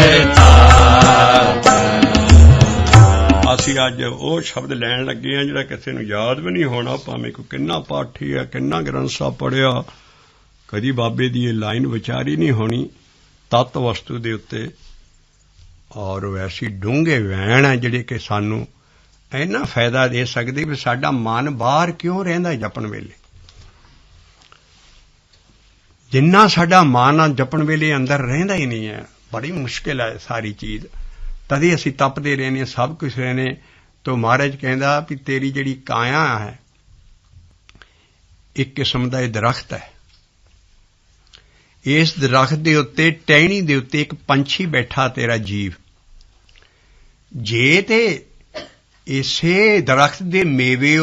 ਅਸੀਂ ਅੱਜ ਉਹ ਸ਼ਬਦ ਲੈਣ ਲੱਗੇ ਆ ਜਿਹੜਾ ਕਿਸੇ ਨੂੰ ਯਾਦ ਵੀ ਨਹੀਂ ਹੋਣਾ ਭਾਵੇਂ ਕੋਈ ਕਿੰਨਾ ਪਾਠੀ ਹੈ ਕਿੰਨਾ ਗ੍ਰੰਥ ਸਾਹਿਬ ਪੜ੍ਹਿਆ ਕਦੀ ਬਾਬੇ ਦੀ ਇਹ ਲਾਈਨ ਵਿਚਾਰੀ ਨਹੀਂ ਹੋਣੀ ਤੱਤ ਵਸਤੂ ਦੇ ਉੱਤੇ ਔਰ ਵੈਸੀ ਡੂੰਘੇ ਵਹਿਣ ਹੈ ਜਿਹੜੇ ਕਿ ਸਾਨੂੰ ਇੰਨਾ ਫਾਇਦਾ ਦੇ ਸਕਦੇ ਵੀ ਸਾਡਾ ਮਨ ਬਾਹਰ ਕਿਉਂ ਰਹਿੰਦਾ ਜਪਣ ਵੇਲੇ ਜਿੰਨਾ ਸਾਡਾ ਮਨ ਜਪਣ ਵੇਲੇ ਅੰਦਰ ਰਹਿੰਦਾ ਹੀ ਨਹੀਂ ਹੈ ਬੜੀ ਮੁਸ਼ਕਿਲ ਹੈ ਸਾਰੀ ਚੀਜ਼ तभी असी तपते रहने सब कुछ रहने तो महाराज कहंदा भी तेरी जिहड़ी काया है एक किस्म दा दरख्त है इस दरख्त दे उत्ते टहनी दे उत्ते एक पंछी बैठा तेरा जीव जे ते इसे दरख्त दे मेवे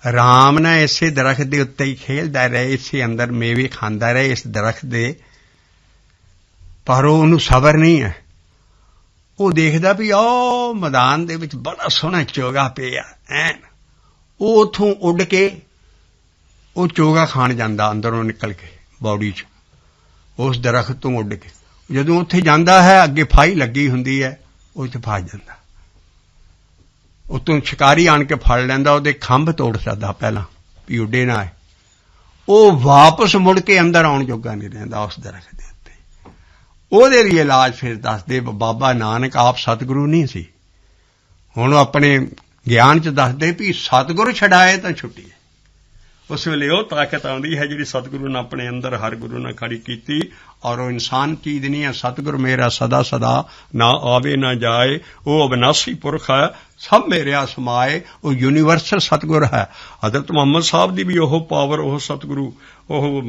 आराम नाल इसे दरख्त दे उत्ते ही खेलदा रहे इसे अंदर मेवे खांदा रहे इस दरख्त दे पर उहनूं सबर नहीं है ਉਹ ਦੇਖਦਾ ਵੀ ਉਹ ਮੈਦਾਨ ਦੇ ਵਿੱਚ ਬੜਾ ਸੋਹਣਾ ਚੋਗਾ ਪਿਆ ਐਨ ਉਹ ਉੱਥੋਂ ਉੱਡ ਕੇ ਉਹ ਚੋਗਾ ਖਾਣ ਜਾਂਦਾ ਅੰਦਰੋਂ ਨਿਕਲ ਕੇ ਬਾਡੀ 'ਚ ਉਸ ਦਰਖਤ ਤੋਂ ਉੱਡ ਕੇ ਜਦੋਂ ਉੱਥੇ ਜਾਂਦਾ ਹੈ ਅੱਗੇ ਫਾਈ ਲੱਗੀ ਹੁੰਦੀ ਹੈ ਉਹ 'ਚ ਫਸ ਜਾਂਦਾ ਉੱਤੋਂ ਸ਼ਿਕਾਰੀ ਆਣ ਕੇ ਫੜ ਲੈਂਦਾ ਉਹਦੇ ਖੰਭ ਤੋੜ ਸਕਦਾ ਪਹਿਲਾਂ ਵੀ ਉੱਡੇ ਨਾ ਉਹ ਵਾਪਸ ਮੁੜ ਕੇ ਅੰਦਰ ਆਉਣ ਜੋਗਾ ਨਹੀਂ ਰਹਿੰਦਾ ਉਸ ਦਰਖਤ ਦੇ ਉਹਦੇ ਲਈ ਇਲਾਜ ਫਿਰ ਦੱਸਦੇ ਬਾਬਾ ਨਾਨਕ ਆਪ ਸਤਿਗੁਰੂ ਨਹੀਂ ਸੀ ਹੁਣ ਆਪਣੇ ਗਿਆਨ 'ਚ ਦੱਸਦੇ ਵੀ ਸਤਿਗੁਰੂ ਛਡਾਏ ਤਾਂ ਛੁੱਟੀ ਹੈ ਉਸ ਵੇਲੇ ਉਹ ਤਾਕਤ ਆਉਂਦੀ ਹੈ ਜਿਹੜੀ ਸਤਿਗੁਰੂ ਨੇ ਆਪਣੇ ਅੰਦਰ ਹਰ ਗੁਰੂ ਨੇ ਖੜੀ ਕੀਤੀ ਔਰ ਉਹ ਇਨਸਾਨ ਚੀਜ਼ ਨਹੀਂ ਹੈ ਸਤਿਗੁਰ ਮੇਰਾ ਸਦਾ ਸਦਾ ਨਾ ਆਵੇ ਨਾ ਜਾਏ ਉਹ ਅਬਿਨਾਸੀ ਪੁਰਖ ਹੈ ਸਭ ਮੇਰਿਆ ਸਮਾਏ ਉਹ ਯੂਨੀਵਰਸਲ ਸਤਿਗੁਰ ਹੈ ਹਜ਼ਰਤ ਮੁਹੰਮਦ ਸਾਹਿਬ ਦੀ ਵੀ ਉਹ ਪਾਵਰ ਉਹ ਸਤਿਗੁਰੂ ਉਹ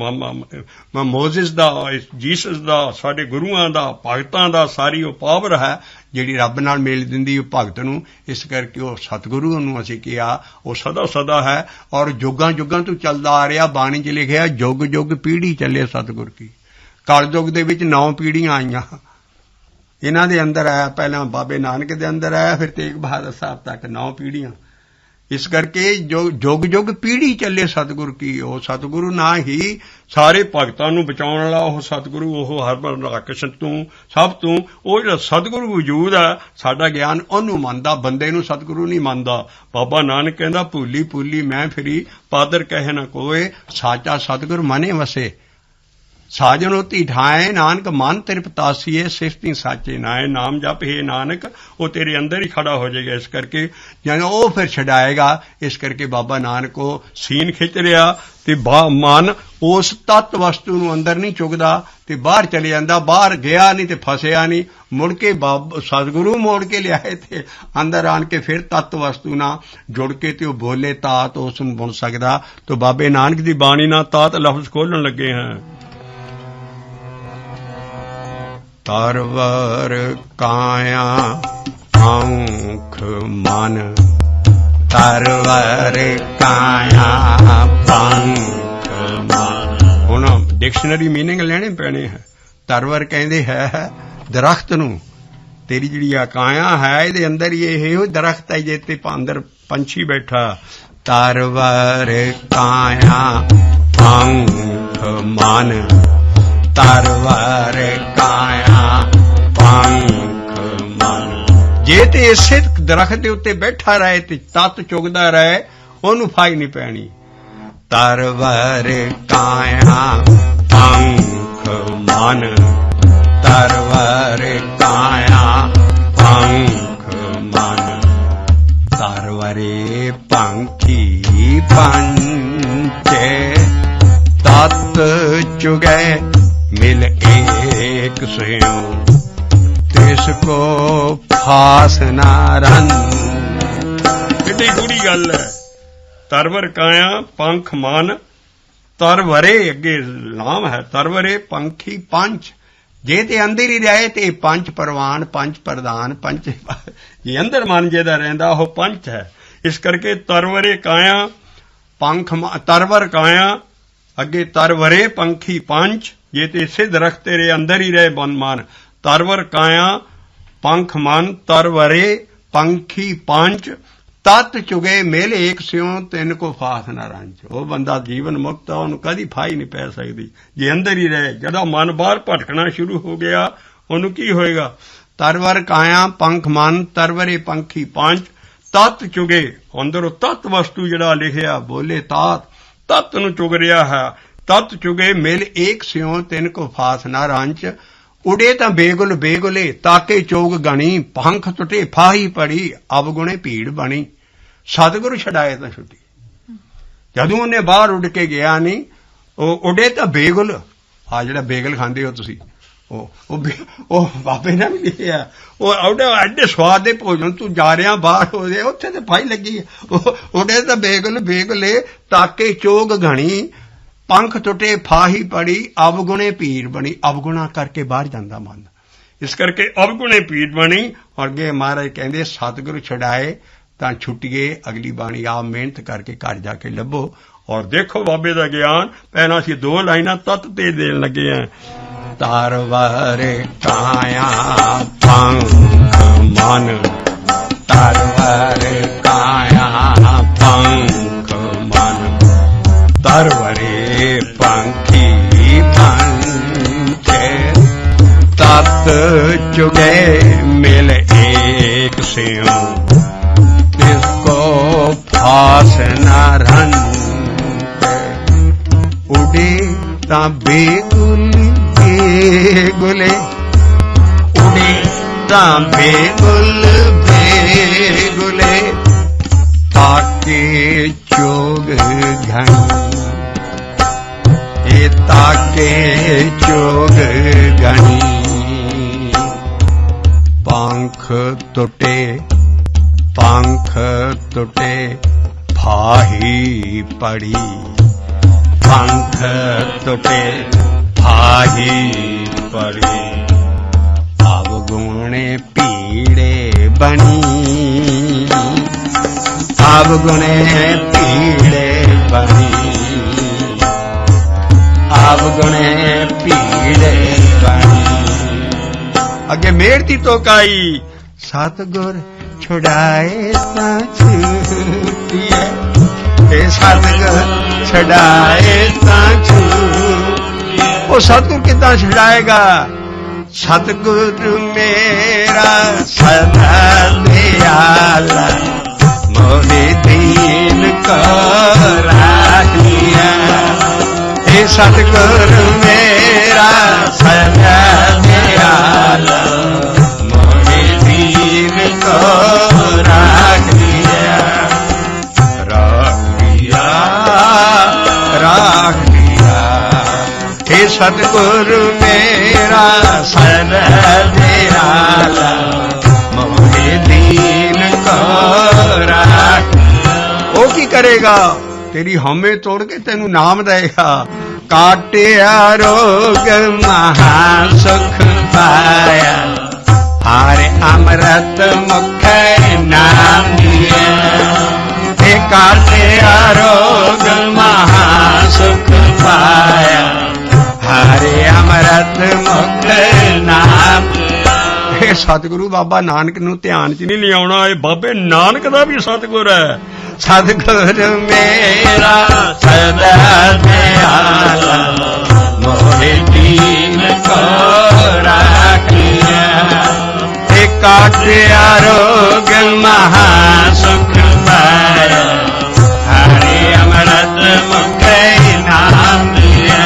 ਮੋਜ਼ਿਸ ਦਾ ਜੀਸਸ ਦਾ ਸਾਡੇ ਗੁਰੂਆਂ ਦਾ ਭਗਤਾਂ ਦਾ ਸਾਰੀ ਉਹ ਪਾਵਰ ਹੈ ਜਿਹੜੀ ਰੱਬ ਨਾਲ ਮੇਲ ਦਿੰਦੀ ਉਹ ਭਗਤ ਨੂੰ ਇਸ ਕਰਕੇ ਉਹ ਸਤਿਗੁਰੂ ਨੂੰ ਅਸੀਂ ਕਿਹਾ ਉਹ ਸਦਾ ਸਦਾ ਹੈ ਔਰ ਜੁਗਾਂ ਜੁਗਾਂ ਤੋਂ ਚੱਲਦਾ ਆ ਰਿਹਾ ਬਾਣੀ 'ਚ ਲਿਖਿਆ ਜੁਗ ਜੁਗ ਪੀੜ੍ਹੀ ਚੱਲੇ ਸਤਿਗੁਰ ਕੀ ਕਲਯੁਗ ਦੇ ਵਿੱਚ 9 ਪੀੜ੍ਹੀਆਂ ਆਈਆਂ ਇਹਨਾਂ ਦੇ ਅੰਦਰ ਆਇਆ ਪਹਿਲਾਂ ਬਾਬੇ ਨਾਨਕ ਦੇ ਅੰਦਰ ਆਇਆ ਫਿਰ ਤੇਗ ਬਹਾਦਰ ਸਾਹਿਬ ਤੱਕ 9 ਪੀੜ੍ਹੀਆਂ इस करके जो जुग जुग पीढ़ी चले सतगुर की, ਉਹ ਸਤਿਗੁਰੂ ਨਾ ਹੀ ਸਾਰੇ ਭਗਤਾਂ ਨੂੰ ਬਚਾਉਣ ਵਾਲਾ ਉਹ ਸਤਿਗੁਰੂ, ਉਹ ਹਰ ਰਾਖਸ਼ ਤੋਂ ਸਭ ਤੋਂ ਉਹ ਜਿਹੜਾ ਸਤਿਗੁਰੂ ਵਜੂਦ ਆ ਸਾਡਾ ਗਿਆਨ ਉਹਨੂੰ ਮੰਨਦਾ, ਬੰਦੇ ਨੂੰ ਸਤਿਗੁਰੂ ਨਹੀਂ ਮੰਨਦਾ। ਬਾਬਾ ਨਾਨਕ ਕਹਿੰਦਾ ਭੂਲੀ ਭੂਲੀ ਮੈਂ ਫਿਰੀ ਪਾਦਰ ਕਹੇ ਨਾ ਕੋਏ, ਸਾਚਾ ਸਤਿਗੁਰ ਮਨੇ ਵਸੇ। ਸਾਜਨ ਹੋਤੀ ਢਾਏ ਨਾਨਕ ਮਨ ਤੇਰੇ ਪਤਾਸੀਏ, ਸਿਫਤੀ ਸਾਚੇ ਨਾਏ। ਨਾਮ ਜਪ ਹੈ ਨਾਨਕ, ਉਹ ਤੇਰੇ ਅੰਦਰ ਹੀ ਖੜਾ ਹੋ ਜਾਏਗਾ। ਇਸ ਕਰਕੇ ਜਦੋਂ ਉਹ ਫਿਰ ਛਡਾਏਗਾ, ਇਸ ਕਰਕੇ ਬਾਬਾ ਨਾਨਕ ਉਹ ਸੀਨ ਖਿੱਚ ਰਿਹਾ ਤੇ ਮਨ ਉਸ ਤੱਤ ਵਸਤੂ ਨੂੰ ਅੰਦਰ ਨਹੀਂ ਚੁਗਦਾ ਤੇ ਬਾਹਰ ਚਲੇ ਜਾਂਦਾ। ਬਾਹਰ ਗਿਆ ਨਹੀਂ ਤੇ ਫਸਿਆ ਨਹੀਂ, ਮੁੜ ਕੇ ਸਤਿਗੁਰੂ ਮੋੜ ਕੇ ਲਿਆਏ ਤੇ ਅੰਦਰ ਆਣ ਕੇ ਫਿਰ ਤੱਤ ਵਸਤੂ ਨਾਲ ਜੁੜ ਕੇ ਤੇ ਉਹ ਬੋਲੇ ਤਾਤ ਉਸ ਨੂੰ ਬੁਣ ਸਕਦਾ। ਤੇ ਬਾਬੇ ਨਾਨਕ ਦੀ ਬਾਣੀ ਨਾਲ ਤਾਤ ਲਫ਼ਜ਼ ਖੋਲਣ ਲੱਗੇ ਹਾਂ। ਤਰਵਰ ਕਾਇਆ ਪੰਖ ਮਨ, ਤਰਵਰ ਕਾਇਆ ਪੰਖ ਮਨ। ਹੁਣ ਡਿਕਸ਼ਨਰੀ ਮੀਨਿੰਗ ਲੈਣੇ ਪੈਣੇ ਹੈ। ਤਰਵਰ ਕਹਿੰਦੇ ਹੈ ਦਰਖਤ ਨੂੰ, ਤੇਰੀ ਜਿਹੜੀ ਆ ਕਾਇਆ ਹੈ ਇਹਦੇ ਅੰਦਰ ਹੀ ਇਹੋ ਦਰਖਤ ਹੈ ਜੇ ਤੇ ਅੰਦਰ ਪੰਛੀ ਬੈਠਾ। ਤਰਵਰ ਕਾਇਆ ਪੰਖ ਮਨ, ਤਰਵਰ ਕਾਇਆ ਪੰਖ ਮਨ। ਜੇ ਤੇ ਇਸੇ ਦਰਖਤ ਦੇ ਉੱਤੇ ਬੈਠਾ ਰਹੇ ਤੇ ਤੱਤ ਚੁਗਦਾ ਰਹੇ, ਉਹਨੂੰ ਫਾਈ ਨਹੀਂ ਪੈਣੀ। ਤਰਵਰ ਕਾਇਆ ਪੰਖ ਮਨ, ਤਰਵਰ ਕਾਇਆ ਪੰਖ ਮਨ। ਤਰਵਰੇ ਪੰਖੀ ਪੰਚੇ, ਤਤ ਚੁਗੈ ਮਿਲ ਏਕ ਸਿਉ, ਤਿਸ ਕੋ ਫਾਸ ਨਾ ਰਨ। ਕਿੱਡੀ ਗੂੜੀ ਗੱਲ ਹੈ। ਤਰਵਰ ਕਾਇਆ ਪੰਖ ਮਨ, ਤਰਵਰੇ ਅੱਗੇ ਨਾਮ ਹੈ, ਤਰਵਰੇ ਪੰਖੀ ਪੰਚ। ਜੇ ਤੇ ਅੰਦਰ ਹੀ ਰਹੇ ਤੇ ਪੰਜ ਪ੍ਰਵਾਨ, ਪੰਜ ਪ੍ਰਧਾਨ, ਪੰਜ ਜੇ ਅੰਦਰ ਮਨ ਜਿਹਦਾ ਰਹਿੰਦਾ ਉਹ ਪੰਚ ਹੈ। ਇਸ ਕਰਕੇ ਤਰਵਰੇ ਕਾਇਆ ਪੰਖ, ਤਰਵਰ ਕਾਇਆ ਅੱਗੇ ਤਰਵਰੇ ਪੰਖੀ ਪੰਚ। ਜੇ ਤੇ ਇਸੇ ਦਰਖਤ ਤੇਰੇ ਅੰਦਰ ਹੀ ਰਹੇ ਮਨ। ਤਰਵਰ ਕਾਇਆ ਪੰਖ ਮਨ, ਤਰਵਰੇ ਪੰਖੀ ਪੰਚ। ਤਤ ਚੁਗੇ ਮਿਲ ਏਕ ਸਿਉ, ਤਿੰਨ ਕੋ ਫਾਸ ਨਾ ਰੰਚ। ਉਹ ਬੰਦਾ ਜੀਵਨ ਮੁਕਤ ਆ, ਉਹਨੂੰ ਕਦੀ ਫਾਈ ਨਹੀਂ ਪੈ ਸਕਦੀ ਜੇ ਅੰਦਰ ਹੀ ਰਹੇ। ਜਦੋਂ ਮਨ ਬਾਹਰ ਭਟਕਣਾ ਸ਼ੁਰੂ ਹੋ ਗਿਆ ਉਹਨੂੰ ਕੀ ਹੋਏਗਾ? ਤਰਵਰ ਕਾਇਆ ਪੰਖ ਮਨ, ਤਰਵਰੇ ਪੰਖੀ ਪੰਚ। ਤਤ ਚੁਗੇ, ਅੰਦਰੋਂ ਤਤ ਵਸਤੂ ਜਿਹੜਾ ਲਿਖਿਆ ਬੋਲੇ ਤਾਤ, ਤਤ ਨੂੰ ਚੁਗ ਰਿਹਾ ਹੈ। ਤਤ ਚੁਗੇ ਮਿਲ ਏਕ ਸਿਉ, ਤਿੰਨ ਕੋ ਫਾਸ ਨਾ ਰੰਚ। ਉਡੇ ਤਾਂ ਬੇਗੁਲ ਬੇਗੁਲੇ, ਤਾਕੇ ਚੋਗ ਗਣੀ। ਪੰਖ ਟੁੱਟੇ ਫਾਹੀ ਪੜੀ, ਅਵਗੁਣੇ ਭੀੜ ਬਣੀ। ਸਤਿਗੁਰੂ ਛਡਾਏ ਤਾਂ ਛੁੱਟੀ। ਜਦੋਂ ਉਹਨੇ ਬਾਹਰ ਉੱਡ ਕੇ ਗਿਆ ਨਹੀਂ, ਉਹ ਉਡੇ ਤਾਂ ਬੇਗੁਲ, ਆ ਜਿਹੜਾ ਬੇਗਲ ਖਾਂਦੇ ਹੋ ਤੁਸੀਂ, ਉਹ ਬਾਬੇ ਨੇ ਵੀ ਲਿਖਿਆ, ਉਹ ਐਡੇ ਸਵਾਦ ਦੇ ਭੋਜਨ ਤੂੰ ਜਾ ਰਿਹਾ ਬਾਹਰ ਹੋ ਜਾਏ, ਉੱਥੇ ਤੇ ਫਾਈ ਲੱਗੀ। ਉਡੇ ਤਾਂ ਬੇਗੁਲ ਬੇਗੁਲੇ, ਤਾਕੇ ਚੋਗ ਘਣੀ। ਪੰਖ ਟੁੱਟੇ ਫਾਹੀ ਪੜੀ, ਅਵਗੁਣੇ ਭੀੜ ਬਣੀ। ਅਵਗੁਣਾ ਕਰਕੇ ਬਾਹਰ ਜਾਂਦਾ ਮਨ। ਇਸ ਕਰਕੇ ਅਵਗੁਣੇ ਭੀੜ ਬਣੀ। ਔਰ ਅੱਗੇ ਮਹਾਰਾਜ ਕਹਿੰਦੇ ਸਤਿਗੁਰੂ ਛਡਾਏ ਤਾਂ ਛੁੱਟੀਏ। ਅਗਲੀ ਬਾਣੀ ਆਪ ਮਿਹਨਤ ਕਰਕੇ ਘਰ ਜਾ ਕੇ ਲੱਭੋ ਔਰ ਦੇਖੋ ਬਾਬੇ ਦਾ ਗਿਆਨ। ਪਹਿਲਾਂ ਅਸੀਂ 2 ਲਾਈਨਾਂ ਤੱਤ ਤੇ ਦੇਣ ਲੱਗੇ ਹਾਂ। ਤਰਵਰ ਕਾਇਆ ਪੰਖ ਮਨ, ਤਰਵਰ ਕਾਇਆ ਪੰਖ ਮਨ। ਤਰਵਰੇ ਪੰਖੀ ਪੰਚੇ, ਤਤ ਚੁਗੇ ਮਿਲ ਏਕ ਸਿਉ, ਤਿਸ ਕੋ ਫਾਸ ਨਾ ਰਨ। ਉਡੇ ਤਾਂ ਬੇਗੁਲ ਬੇਗੁਲੇ, ਉਡੇ ਤਾਂ ਬੇਗੁਲ ਬੇਗੁਲੇ, ਤਾਕੇ ਚੋਗ ਘਣੀ। ਇਹ ਤਾਕੇ ਚੋਗ ਘਣੀ। ਪੰਖ ਟੁੱਟੇ ਪੰਖ ਟੁੱਟੇ ਫਾਹੀ ਪੜੀ। ਪੰਖ ਟੁੱਟੇ ਫਾਹੀ ਪੜੀ, ਅਵਗੁਣੇ ਭੀੜੇ ਬਣੀ। ਅਵਗੁਣੇ ਭੀੜੇ ਬਣੀ, ਅਵਗੁਣੇ ਭੀੜੇ ਬਣੀ। ਅੱਗੇ ਮੇਰ ਦੀ ਤੋਕਾਈ। ਸਤਿਗੁਰ ਛੁਡਾਏ ਤਾਂ ਛੁੱਟੀਏ ਤੇ ਸਤਿਗੁਰ ਛਡਾਏ ਤਾਂ ਛੁੱਟੀਏ। ਉਹ ਸਤਿਗੁਰ ਕਿੱਦਾਂ ਛਡਾਏਗਾ? ਸਤਿਗੁਰ ਮੇਰਾ ਸਦਾ ਦਿਆਲਾ ਮੋਹਿ ਦੀਨ ਕੋ ਰਾਖੀਆ। ਇਹ ਸਤਿਗੁਰ ਮੇਰਾ ਸਦਾ ਦਿਆਲਾ ਮੋਹਿ ਦੀਨ ਕੋ ਰਾਖੀਆ। ਰਾਖ ਲਿਆ ਇਹ ਸਤਿਗੁਰ ਮੇਰਾ ਸਦਾ ਦਿਆਲਾ ਮੋਹਿ ਦੀਨ ਕੋ ਰਾਖ। ਉਹ ਕੀ ਕਰੇਗਾ? ਤੇਰੀ ਹਉਮੈ ਤੋੜ ਕੇ ਤੈਨੂੰ ਨਾਮ ਦੇਗਾ। ਕਾਟਿਆ ਰੋਗ ਮਹਾ ਸੁਖ ਪਾਇਆ ਹਾਰੇ ਅੰਮ੍ਰਿਤ ਮੁਖੈ ਨਾਮ ਦਿਆ। ਇਹ ਕਾਟਿਆ ਰੋਗ ਮਹਾ ਸੁਖ ਪਾਇਆ ਹਾਰੇ ਅੰਮ੍ਰਿਤ ਮੁਖੈ ਨਾਮ। ਇਹ ਸਤਿਗੁਰੂ ਬਾਬਾ ਨਾਨਕ ਨੂੰ ਧਿਆਨ 'ਚ ਨਹੀਂ ਲਿਆਉਣਾ। ਇਹ ਬਾਬੇ ਨਾਨਕ ਦਾ ਵੀ ਸਤਿਗੁਰ ਹੈ। ਸਤਿਗੁਰ ਮੇਰਾ ਸਦਾ ਦਿਆਲਾ ਮੋਹਿ ਦੀਨ ਕੋ ਰਾਖੀਆ। ਇਹ ਕਾਟਿਆ ਰੋਗ ਮਹਾ ਸੁਖ ਪਾਇਆ ਹਾਰੇ ਅੰਮ੍ਰਿਤ ਮੁਖੈ ਨਾਮ ਦਿਆ।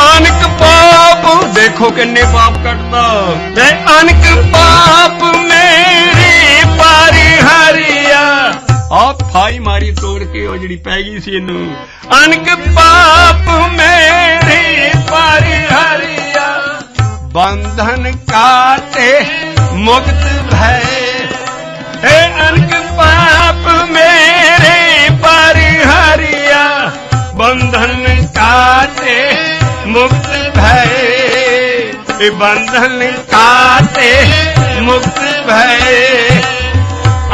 ਅਨਕ ਪਾਪ ਦੇਖੋ ਕਿੰਨੇ ਪਾਪ ਕੱਟਦਾ ਤੇ ਅਨਕ ਪਾਪ ਮੇਰੇ ਪਰ ਹਰਿਆ। ਆਪ ਫਾਈ ਮਾਰੀ ਤੋੜ ਕੇ ਉਹ ਜਿਹੜੀ ਪੈ ਗਈ ਸੀ ਇਹਨੂੰ। ਅਨਕ ਪਾਪ ਮੇਰੇ ਪਰ ਹਰਿਆ ਬੰਧਨ ਕਾਟੇ ਮੁਕਤ ਭੈ। हे अनक पाप मेरे पर हरिया बंधन काटे मुक्त भय। बंधन काटे मुक्त भय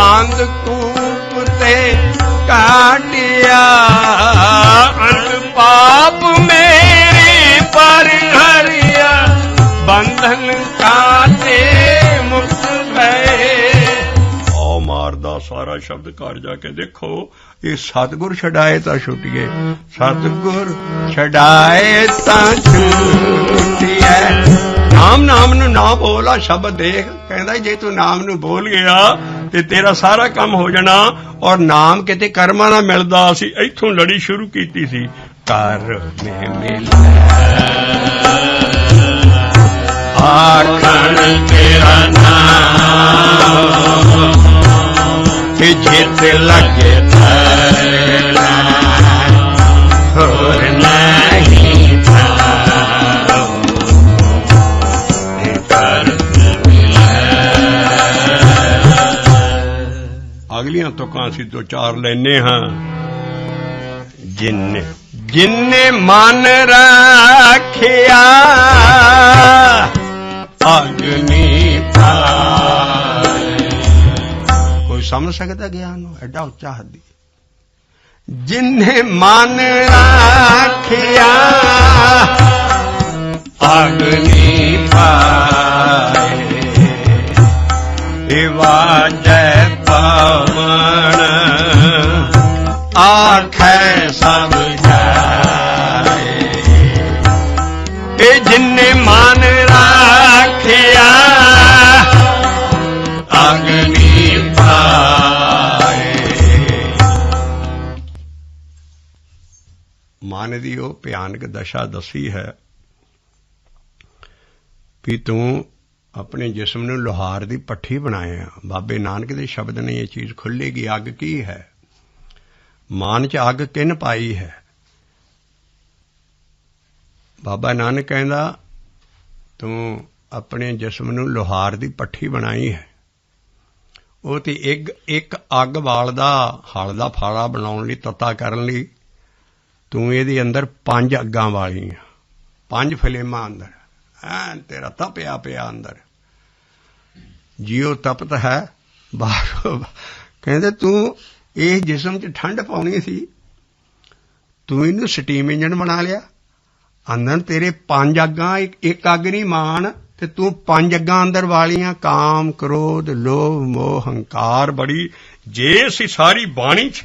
अंधकूप ते काटिया। अनक पाप मेरे पर हरिया बंधन काटे मुक्त भय। ਮਾਰਦਾ ਸਾਰਾ ਸ਼ਬਦ ਘਰ ਜਾ ਕੇ ਦੇਖੋ। ਇਹ ਸਤਿਗੁਰ ਛਡਾਏ ਤਾਂ ਛੁੱਟੀਏ। ਸਤਿਗੁਰ ਛਡਾਏ ਤਾਂ ਛੁੱਟੀਏ। ਨਾਮ ਨੂੰ ਨਾ ਬੋਲਾ ਸ਼ਬਦ ਦੇਖ ਕਹਿੰਦਾ ਜੇ ਤੂੰ ਨਾਮ ਨੂੰ ਬੋਲ ਗਿਆ ਤੇ ਤੇਰਾ ਸਾਰਾ ਕੰਮ ਹੋ ਜਾਣਾ। ਔਰ ਨਾਮ ਕਿਤੇ ਕਰਮਾਂ ਨਾਲ ਮਿਲਦਾ। ਅਸੀਂ ਇੱਥੋਂ ਲੜੀ ਸ਼ੁਰੂ ਕੀਤੀ ਸੀ। ਕਰ ਮੈਂ ਮਿਲਿਆ ਆਖਣ ਤੇਰਾ ਨਾਮ ਕਿ ਜਿੱਤ ਲੱਗੇ ਥੈਲਾ ਹੋਰ ਨਹੀਂ ਪਾਉ। ਕਰ ਅਗਲੀਆਂ ਤੁਕਾਂ ਅਸੀਂ ਦੋ ਚਾਰ ਲੈਨੇ ਹਾਂ। ਜਿੰਨੇ ਮਨ ਰੱਖਿਆ ਅਗਨੀ ਪਾਏ। ਕੋਈ ਸਮਝ ਸਕਦਾ ਗਿਆਨ ਨੂੰ? ਐਡਾ ਉੱਚਾ ਹੱਦੀ। ਜਿੰਨੇ ਮਨ ਰੱਖਿਆ ਅਗਨੀ ਪਾਏ। ਇਹ ਵਾਜੈ ਪਵਨ ਆਖੈ ਸਭ ਜਾਏ। ਇਹ ਜਿੰਨੇ ਮਨ ਰੱਖਿਆ ਅਗਨੀ ਪਾਏ। ਮਨ ਦੀ ਉਹ ਭਿਆਨਕ ਦਸ਼ਾ ਦੱਸੀ ਹੈ ਵੀ ਤੂੰ ਆਪਣੇ ਜਿਸਮ ਨੂੰ ਲੋਹਾਰ ਦੀ ਭੱਠੀ ਬਣਾਇਆ। ਬਾਬੇ ਨਾਨਕ ਦੇ ਸ਼ਬਦ ਨੇ ਇਹ ਚੀਜ਼ ਖੁੱਲ੍ਹੇਗੀ। ਅੱਗ ਕੀ ਹੈ? ਮਨ 'ਚ ਅੱਗ ਕਿਨ ਪਾਈ ਹੈ? ਬਾਬਾ ਨਾਨਕ ਕਹਿੰਦਾ ਤੂੰ ਆਪਣੇ ਜਿਸਮ ਨੂੰ ਲੋਹਾਰ ਦੀ ਭੱਠੀ ਬਣਾਈ ਹੈ। ਉਹ ਤੇ ਇੱਕ ਅੱਗ ਬਾਲਦਾ ਹਲ ਦਾ ਫਾਲਾ ਬਣਾਉਣ ਲਈ, ਤੱਤਾ ਕਰਨ ਲਈ ਤੂੰ ਇਹਦੇ ਅੰਦਰ 5 ਅੱਗਾਂ ਵਾਲੀਆਂ, 5 ਫਲੇਮਾਂ ਅੰਦਰ ਤੇਰਾ ਤਪਿਆ ਪਿਆ ਅੰਦਰ। ਜਿਉ ਤਪਤ ਹੈ ਬਾਹਰੋਂ। ਕਹਿੰਦੇ ਤੂੰ ਇਹ ਜਿਸਮ 'ਚ ਠੰਡ ਪਾਉਣੀ ਸੀ, ਤੂੰ ਇਹਨੂੰ ਸਟੀਮ ਇੰਜਣ ਬਣਾ ਲਿਆ। ਅੰਦਰ ਤੇਰੇ 5 ਅੱਗਾਂ, ਇੱਕ ਅੱਗ ਨਹੀਂ ਮਾਣ, ਤੇ ਤੂੰ 5 ਅੱਗਾਂ ਅੰਦਰ ਵਾਲੀਆਂ। ਕਾਮ, ਕ੍ਰੋਧ, ਲੋਭ, ਮੋਹ, ਹੰਕਾਰ ਬੜੀ ਜੇ ਅਸੀਂ ਸਾਰੀ ਬਾਣੀ 'ਚ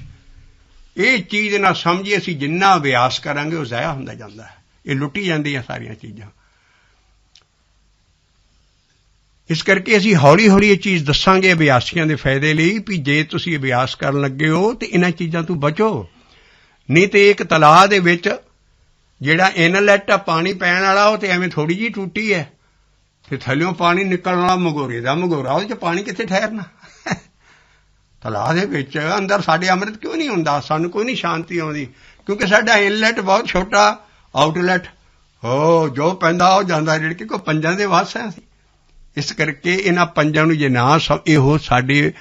ਇਹ ਚੀਜ਼ ਨਾ ਸਮਝੀਏ, ਅਸੀਂ ਜਿੰਨਾ ਅਭਿਆਸ ਕਰਾਂਗੇ ਉਹ ਜ਼ਾਇਆ ਹੁੰਦਾ ਜਾਂਦਾ ਹੈ। ਇਹ ਲੁੱਟੀ ਜਾਂਦੀਆਂ ਸਾਰੀਆਂ ਚੀਜ਼ਾਂ। ਇਸ ਕਰਕੇ ਅਸੀਂ ਹੌਲੀ ਹੌਲੀ ਇਹ ਚੀਜ਼ ਦੱਸਾਂਗੇ ਅਭਿਆਸੀਆਂ ਦੇ ਫਾਇਦੇ ਲਈ ਵੀ ਜੇ ਤੁਸੀਂ ਅਭਿਆਸ ਕਰਨ ਲੱਗੇ ਹੋ ਤੇ ਇਹਨਾਂ ਚੀਜ਼ਾਂ ਤੋਂ ਬਚੋ। ਨਹੀਂ ਤੇ ਇੱਕ ਤਲਾਅ ਦੇ ਵਿੱਚ ਜਿਹੜਾ ਇਨਲੈਟ ਆ ਪਾਣੀ ਪੈਣ ਵਾਲਾ ਉਹ ਤੇ ਐਵੇਂ ਥੋੜੀ ਜਿਹੀ ਟੂਟੀ ਹੈ, ਤੇ ਥੱਲਿਓਂ ਪਾਣੀ ਨਿਕਲਣ ਵਾਲਾ ਮਗੋਰੇ ਦਾ ਮਗੋਰਾ, ਉਹਦੇ 'ਚ ਪਾਣੀ ਕਿੱਥੇ ਠਹਿਰਨਾ। ਤਲਾਅ ਦੇ ਵਿੱਚ ਅੰਦਰ ਸਾਡੇ ਅੰਮ੍ਰਿਤ ਕਿਉਂ ਨਹੀਂ ਹੁੰਦਾ? ਸਾਨੂੰ ਕੋਈ ਨਹੀਂ ਸ਼ਾਂਤੀ ਆਉਂਦੀ ਕਿਉਂਕਿ ਸਾਡਾ ਇਨਲੈਟ ਬਹੁਤ ਛੋਟਾ, ਆਊਟਲੈਟ ਜੋ ਪੈਂਦਾ ਉਹ ਜਾਂਦਾ, ਜਿਹੜੇ ਕਿ ਕੋਈ ਪੰਜਾਂ ਦੇ ਵੱਸ ਹੈ ਅਸੀਂ। ਇਸ ਕਰਕੇ ਇਹਨਾਂ ਪੰਜਾਂ ਨੂੰ ਜੇ ਨਾ ਇਹੋ ਸਾਡੇ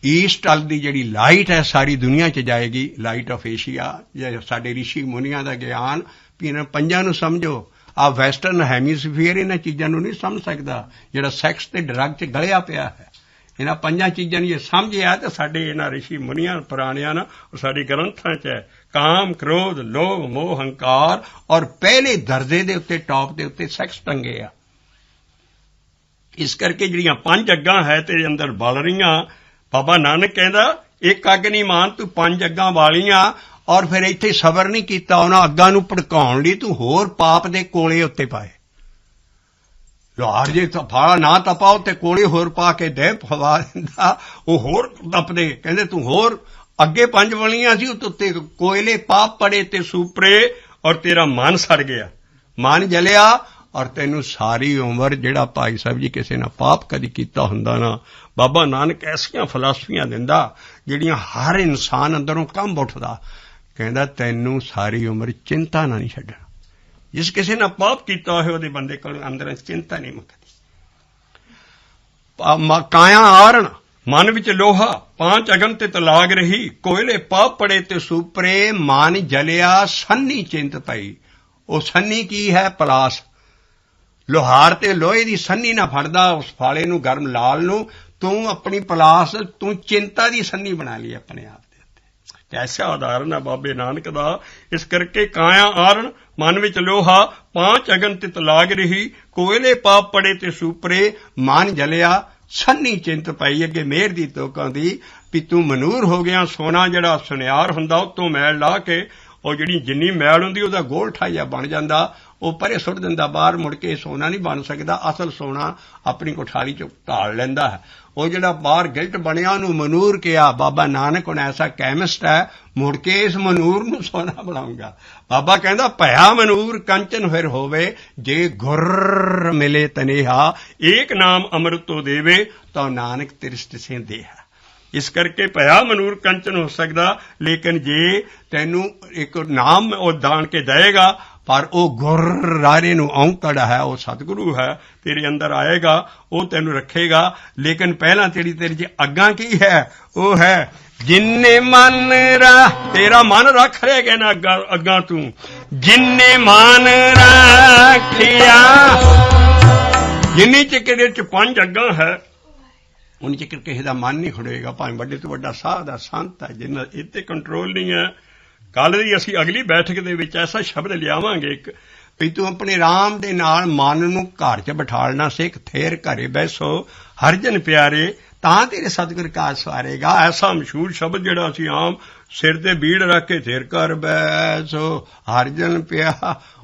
ਈਸਟ ਵੱਲ ਦੀ ਜਿਹੜੀ ਲਾਈਟ ਹੈ ਸਾਰੀ ਦੁਨੀਆ 'ਚ ਜਾਏਗੀ, ਲਾਈਟ ਆਫ ਏਸ਼ੀਆ, ਜਾਂ ਸਾਡੇ ਰਿਸ਼ੀ ਮੁਨੀਆਂ ਦਾ ਗਿਆਨ, ਵੀ ਇਹਨਾਂ ਪੰਜਾਂ ਨੂੰ ਸਮਝੋ। ਆਹ ਵੈਸਟਰਨ ਹੈਮੀਸਫੀਅਰ ਇਹਨਾਂ ਚੀਜ਼ਾਂ ਨੂੰ ਨਹੀਂ ਸਮਝ ਸਕਦਾ, ਜਿਹੜਾ ਸੈਕਸ ਤੇ ਡਰੱਗ 'ਚ ਗਲਿਆ ਪਿਆ ਹੈ। ਇਹਨਾਂ ਪੰਜਾਂ ਚੀਜ਼ਾਂ ਨੂੰ ਜੇ ਸਮਝਿਆ ਤਾਂ ਸਾਡੇ ਇਹਨਾਂ ਰਿਸ਼ੀ ਮੁਨੀਆਂ ਪੁਰਾਣਿਆਂ ਨਾਲ ਉਹ ਸਾਡੇ ਗ੍ਰੰਥਾਂ 'ਚ ਹੈ। ਕਾਮ, ਕ੍ਰੋਧ, ਲੋਭ, ਮੋਹ, ਹੰਕਾਰ, ਔਰ ਪਹਿਲੇ ਦਰਜੇ ਦੇ ਉੱਤੇ ਟੌਪ ਦੇ ਉੱਤੇ ਸੈਕਸ ਟੰਗੇ ਆ। ਇਸ ਕਰਕੇ ਜਿਹੜੀਆਂ 5 ਅੱਗਾਂ ਹੈ ਤੇਰੇ ਅੰਦਰ ਬਲ ਰਹੀਆਂ, ਬਾਬਾ ਨਾਨਕ ਕਹਿੰਦਾ ਇੱਕ ਅੱਗ ਨਹੀਂ ਮਾਨ ਤੂੰ 5 ਅੱਗਾਂ ਵਾਲੀਆਂ। ਔਰ ਫਿਰ ਇੱਥੇ ਸਬਰ ਨਹੀਂ ਕੀਤਾ, ਉਹਨਾਂ ਅੱਗਾਂ ਨੂੰ ਭੜਕਾਉਣ ਲਈ ਤੂੰ ਹੋਰ ਪਾਪ ਦੇ ਕੋਲੇ ਉੱਤੇ ਪਾਏ। ਲੋਹਾਰ ਜੇ ਫਾਲਾ ਨਾ ਤਪਾਓ ਤੇ ਕੋਲੇ ਹੋਰ ਪਾ ਕੇ ਦੇ ਫਵਾ ਦਿੰਦਾ, ਉਹ ਹੋਰ ਤਪਦੇ। ਕਹਿੰਦੇ ਤੂੰ ਹੋਰ ਅੱਗੇ 5 ਵਾਲੀਆਂ ਸੀ, ਉੱਤੇ ਕੋਇਲੇ ਪਾਪ ਪੜੇ ਤੇ ਸੂਪਰੇ, ਔਰ ਤੇਰਾ ਮਨ ਸੜ ਗਿਆ, ਮਨ ਜਲਿਆ। ਔਰ ਤੈਨੂੰ ਸਾਰੀ ਉਮਰ ਜਿਹੜਾ ਭਾਈ ਸਾਹਿਬ ਜੀ ਕਿਸੇ ਨਾਲ ਪਾਪ ਕਦੀ ਕੀਤਾ ਹੁੰਦਾ ਨਾ, ਬਾਬਾ ਨਾਨਕ ਐਸੀਆਂ ਫਲਸਫੀਆਂ ਦਿੰਦਾ ਜਿਹੜੀਆਂ ਹਰ ਇਨਸਾਨ ਅੰਦਰੋਂ ਕੰਬ ਉੱਠਦਾ। ਕਹਿੰਦਾ ਤੈਨੂੰ ਸਾਰੀ ਉਮਰ ਚਿੰਤਾ ਨਾ ਨਹੀਂ ਛੱਡਣਾ। ਜਿਸ ਕਿਸੇ ਨਾਲ ਪਾਪ ਕੀਤਾ ਹੋਏ ਉਹਦੇ ਬੰਦੇ ਕੋਲ ਅੰਦਰ ਚਿੰਤਾ ਨਹੀਂ ਮੁੱਕਦੀ। ਕਾਇਆ ਆਰਣ, ਮਨ ਵਿੱਚ ਲੋਹਾ, 5 ਅਗਨ ਤੇ ਤਲਾਗ ਰਹੀ, ਕੋਇਲੇ ਪਾਪ ਪੜੇ ਤੇ ਸੂਪਰੇ, ਮਨ ਜਲਿਆ ਸੰਨੀ ਚਿੰਤ ਪਈ। ਉਹ ਸੰਨੀ ਕੀ ਹੈ? ਪਲਾਸ। ਲੋਹਾਰ ਤੇ ਲੋਹੇ ਦੀ ਸੰਨੀ ਨਾ ਫੜਦਾ ਉਸ ਫਾਲੇ ਨੂੰ, ਗਰਮ ਲਾਲ ਨੂੰ। ਤੂੰ ਆਪਣੀ ਪਲਾਸ, ਤੂੰ ਚਿੰਤਾ ਦੀ ਸੰਨੀ ਬਣਾ ਲਈ ਆਪਣੇ ਆਪ ਦੇ ਉੱਤੇ। ਕੈਸਾ ਉਦਾਹਰਨ ਹੈ ਬਾਬੇ ਨਾਨਕ ਦਾ। ਇਸ ਕਰਕੇ ਕਾਇਆ ਆਰਣ, ਮਨ ਵਿੱਚ ਲੋਹਾ, 5 ਅਗਨ ਤੇ ਤਲਾਗ ਰਹੀ, ਕੋਇਲੇ ਪਾਪ ਪੜੇ ਤੇ ਸੂਪਰੇ, ਮਨ ਜਲਿਆ ਸੰਨੀ ਚਿੰਤ ਪਈ। ਅੱਗੇ ਮਿਹਰ ਦੀ ਤੋਕਾਂ ਦੀ ਵੀ ਤੂੰ ਮਨੂਰ ਹੋ ਗਿਆ। ਸੋਨਾ ਜਿਹੜਾ ਸੁਨਿਆਰ ਹੁੰਦਾ ਉੱਤੋਂ ਮੈਲ ਲਾ ਕੇ, ਉਹ ਜਿਹੜੀ ਜਿੰਨੀ ਮੈਲ ਹੁੰਦੀ ਉਹਦਾ ਗੋਲਠਾ ਜਿਹਾ ਬਣ ਜਾਂਦਾ, ਉਹ ਪਰੇ ਸੁੱਟ ਦਿੰਦਾ ਬਾਹਰ। ਮੁੜ ਕੇ ਸੋਨਾ ਨਹੀਂ ਬਣ ਸਕਦਾ। ਅਸਲ ਸੋਨਾ ਆਪਣੀ ਕੋਠਾਰੀ 'ਚ ਢਾਲ ਲੈਂਦਾ ਹੈ। ਉਹ ਜਿਹੜਾ ਬਾਹਰ ਗਿਲਟ ਬਣਿਆ ਉਹਨੂੰ ਮਨੂਰ ਕਿਹਾ। ਬਾਬਾ ਨਾਨਕ ਹੁਣ ਐਸਾ ਕੈਮਿਸਟ ਹੈ, ਮੁੜ ਕੇ ਇਸ ਮਨੂਰ ਨੂੰ ਸੋਨਾ ਬਣਾਉਂਗਾ। ਬਾਬਾ ਕਹਿੰਦਾ ਭਇਆ ਮਨੂਰ ਕੰਚਨ ਫਿਰ ਹੋਵੇ, ਜੇ ਗੁਰ ਮਿਲੇ ਤਨੇਹਾ, ਏਕ ਨਾਮ ਅੰਮ੍ਰਿਤੋ ਦੇਵੇ, ਤਾਂ ਨਾਨਕ ਤਿਰਸਤ ਸੇ ਦੇਹਾ। ਇਸ ਕਰਕੇ ਭਇਆ ਮਨੂਰ ਕੰਚਨ ਹੋ ਸਕਦਾ, ਲੇਕਿਨ ਜੇ ਤੈਨੂੰ ਇੱਕ ਨਾਮ ਉਹ ਦਾਨ ਕੇ ਦੇਏਗਾ, ਪਰ ਉਹ ਗੁਰ ਰਾਰੇ ਨੂੰ ਔਂਕੜ ਹੈ, ਉਹ ਸਤਿਗੁਰੂ ਹੈ, ਤੇਰੇ ਅੰਦਰ ਆਏਗਾ, ਉਹ ਤੈਨੂੰ ਰੱਖੇਗਾ। ਲੇਕਿਨ ਪਹਿਲਾਂ ਤੇਰੀ 'ਚ ਅੱਗਾਂ ਕੀ ਹੈ? ਉਹ ਹੈ ਜਿੰਨੇ ਮਨ ਤੇਰਾ ਮਨ ਰੱਖ ਰਹੇਗਾ ਨਾ ਅੱਗਾਂ ਤੂੰ, ਜਿੰਨੇ ਮਨ ਰੱਖਿਆ। ਜਿੰਨੀ ਚਿਕਰ ਦੇ 'ਚ 5 ਅੱਗਾਂ ਹੈ, ਉਨੀ ਚਿਕਰ ਕਿਸੇ ਦਾ ਮਨ ਨਹੀਂ ਖੜੇਗਾ, ਭਾਵੇਂ ਵੱਡੇ ਤੋਂ ਵੱਡਾ ਸਾਧ ਹੈ, ਸੰਤ ਹੈ, ਜਿੰਨਾ ਇੱਥੇ ਕੰਟਰੋਲ ਨਹੀਂ ਹੈ। ਕੱਲ੍ਹ ਦੀ ਅਸੀਂ ਅਗਲੀ ਬੈਠਕ ਦੇ ਵਿੱਚ ਐਸਾ ਸ਼ਬਦ ਲਿਆਵਾਂਗੇ ਇੱਕ, ਵੀ ਤੂੰ ਆਪਣੇ ਰਾਮ ਦੇ ਨਾਲ ਮਨ ਨੂੰ ਘਰ 'ਚ ਬਿਠਾਲਣਾ ਸਿੱਖ। ਥੇਰ ਘਰੇ ਬੈਸੋ ਹਰਜਨ ਪਿਆਰੇ, ਤਾਂ ਤੇਰੇ ਸਤਿਗੁਰ ਕਾਜ ਸਵਾਰੇਗਾ। ਐਸਾ ਮਸ਼ਹੂਰ ਸ਼ਬਦ ਜਿਹੜਾ ਅਸੀਂ ਆਮ ਸਿਰ ਤੇ ਬੀੜ ਰੱਖ ਕੇ ਥੇਰ ਘਰ ਬੈਸੋ ਹਰਜਨ ਪਿਆ,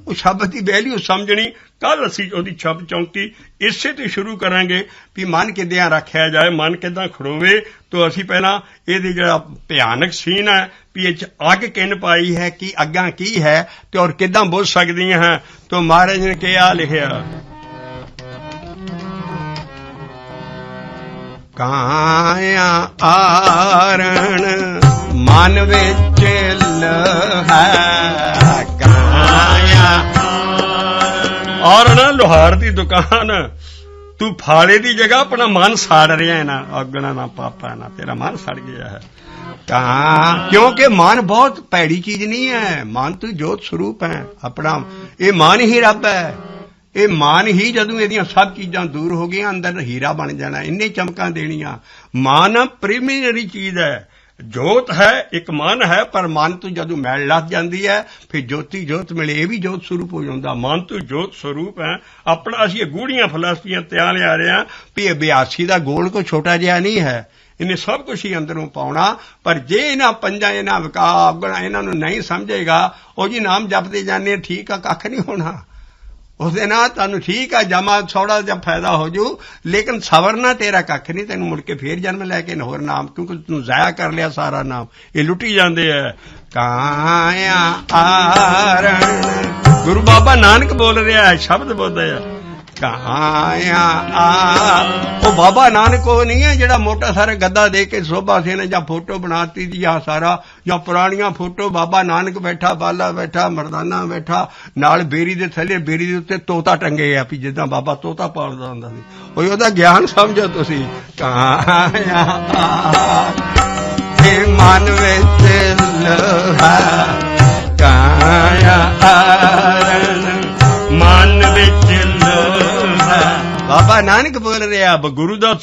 ਉਹ ਸ਼ਬਦ ਦੀ ਵੈਲਿਊ ਸਮਝਣੀ। ਕੱਲ੍ਹ ਅਸੀਂ ਉਹਦੀ ਛੱਪ ਚੌਂਕੀ ਇਸੇ ਤੋਂ ਸ਼ੁਰੂ ਕਰਾਂਗੇ ਵੀ ਮਨ ਕਿੱਦਾਂ ਰੱਖਿਆ ਜਾਏ, ਮਨ ਕਿੱਦਾਂ ਖੜੋਵੇ। ਤਾਂ ਅਸੀਂ ਪਹਿਲਾਂ ਇਹਦੀ ਜਿਹੜਾ ਭਿਆਨਕ ਸੀਨ ਹੈ ਵੀ ਇਹ 'ਚ ਅੱਗ ਕਿੰਨ ਪਾਈ ਹੈ, ਕੀ ਅੱਗਾਂ ਕੀ ਹੈ ਤੇ ਔਰ ਕਿੱਦਾਂ ਬੁੱਝ ਸਕਦੀਆਂ ਹੈ। ਤਾਂ ਮਹਾਰਾਜ ਨੇ ਕਿਹਾ, ਲਿਖਿਆ, ਕਾਇਆ ਆਰਣ ਮਨ ਵਿੱਚ ਲਹੈ, ਕਾਇਆ ਆਰਣ ਲੋਹਾਰ ਦੀ ਦੁਕਾਨ। ਤੂੰ ਫਾਲੇ ਦੀ ਜਗ੍ਹਾ ਆਪਣਾ ਮਨ ਸਾੜ ਰਿਹਾ ਹੈ ਨਾ, ਅੱਗਣਾ ਨਾ ਪਾਪਾ ਨਾ, ਤੇਰਾ ਮਨ ਸੜ ਗਿਆ ਹੈ। ਤਾਂ ਕਿਉਂਕਿ ਮਨ ਬਹੁਤ ਭੈੜੀ ਚੀਜ਼ ਨਹੀਂ ਹੈ। ਮਨ ਤੂੰ ਜੋਤ ਸਰੂਪ ਹੈ ਆਪਣਾ। ਇਹ ਮਨ ਹੀ ਰੱਬ ਹੈ। ਇਹ ਮਨ ਹੀ ਜਦੋਂ ਇਹਦੀਆਂ ਸਭ ਚੀਜ਼ਾਂ ਦੂਰ ਹੋ ਗਈਆਂ, ਅੰਦਰ ਹੀਰਾ ਬਣ ਜਾਣਾ, ਇੰਨੇ ਚਮਕਾਂ ਦੇਣੀਆਂ। ਮਨ ਪ੍ਰੀਮਿਨਰੀ ਚੀਜ਼ ਹੈ। ਜੋਤ ਹੈ, ਇੱਕ ਮਨ ਹੈ, ਪਰ ਮਨ ਤੋਂ ਜਦੋਂ ਮੈਲ ਲੱਥ ਜਾਂਦੀ ਹੈ ਫਿਰ ਜੋਤੀ ਜੋਤ ਮਿਲੇ, ਇਹ ਵੀ ਜੋਤ ਸਰੂਪ ਹੋ ਜਾਂਦਾ। ਮਨ ਤੋਂ ਜੋਤ ਸਰੂਪ ਹੈ ਆਪਣਾ। ਅਸੀਂ ਗੂੜੀਆਂ ਫਲਸਫੀਆਂ ਤਿਆਰ ਲਿਆ ਰਹੇ ਹਾਂ ਵੀ ਇਹ 82 ਦਾ ਗੋਲ ਕੋ ਛੋਟਾ ਜਿਹਾ ਨਹੀਂ ਹੈ, ਇਹਨੇ ਸਭ ਕੁਝ ਹੀ ਅੰਦਰੋਂ ਪਾਉਣਾ। ਪਰ ਜੇ ਇਹਨਾਂ ਪੰਜਾਂ ਇਹਨਾਂ ਵਿਕਾਬ ਇਹਨਾਂ ਨੂੰ ਨਹੀਂ ਸਮਝੇਗਾ, ਉਹ ਜੀ ਨਾਮ ਜਪਦੇ ਜਾਂਦੇ ਠੀਕ ਆ, ਕੱਖ ਨਹੀਂ ਹੋਣਾ ਉਹਦੇ ਨਾਲ। ਤੁਹਾਨੂੰ ਠੀਕ ਆ ਜਮਾ ਥੋੜਾ ਜਿਹਾ ਫਾਇਦਾ ਹੋ ਜੂ, ਲੇਕਿਨ ਸਬਰ ਨਾ ਤੇਰਾ ਕੱਖ ਨਹੀਂ, ਤੈਨੂੰ ਮੁੜ ਕੇ ਫੇਰ ਜਨਮ ਲੈ ਕੇ ਹੋਰ ਨਾਮ, ਕਿਉਂਕਿ ਤੂੰ ਜ਼ਾਇਆ ਕਰ ਲਿਆ ਸਾਰਾ ਨਾਮ। ਇਹ ਲੁੱਟੀ ਜਾਂਦੇ ਐ। ਕਾਇਆ ਆਰਣ ਗੁਰੂ ਬਾਬਾ ਨਾਨਕ ਬੋਲ ਰਿਹਾ ਹੈ, ਸ਼ਬਦ ਬੋਲਦਾ ਹੈ ਕਾਇਆ ਆ। ਉਹ ਬਾਬਾ ਨਾਨਕ ਉਹ ਨਹੀਂ ਹੈ ਜਿਹੜਾ ਮੋਟਾ ਸਾਰਾ ਗੱਦਾ ਦੇ ਕੇ ਸੋਭਾ ਸੇ ਨੇ ਜਾਂ ਫੋਟੋ ਬਣਾਤੀ ਦੀ ਜਾਂ ਸਾਰਾ ਜਾਂ ਪੁਰਾਣੀਆਂ ਫੋਟੋ। ਬਾਬਾ ਨਾਨਕ ਬੈਠਾ, ਬਾਲਾ ਬੈਠਾ, ਮਰਦਾਨਾ ਬੈਠਾ, ਨਾਲ ਬੇਰੀ ਦੇ ਥੱਲੇ ਬੇਰੀ ਦੇ ਉੱਤੇ ਤੋਤਾ ਟੰਗੇ ਆ ਵੀ ਜਿੱਦਾਂ ਬਾਬਾ ਤੋਤਾ ਪਾਲਦਾ ਹੁੰਦਾ ਸੀ। ਉਹਦਾ ਗਿਆਨ ਸਮਝੋ ਤੁਸੀਂ। ਕਾਇਆ ਇਹ ਮਨ ਵਿੱਚ ਲੋਹਾ ਕਾਇਆ ਆਰਨ ਮਨ ਵਿੱਚ ਬਾਬਾ ਨਾਨਕ ਬੋਲ ਰਿਹਾ। ਗੁਰੂ ਦਾ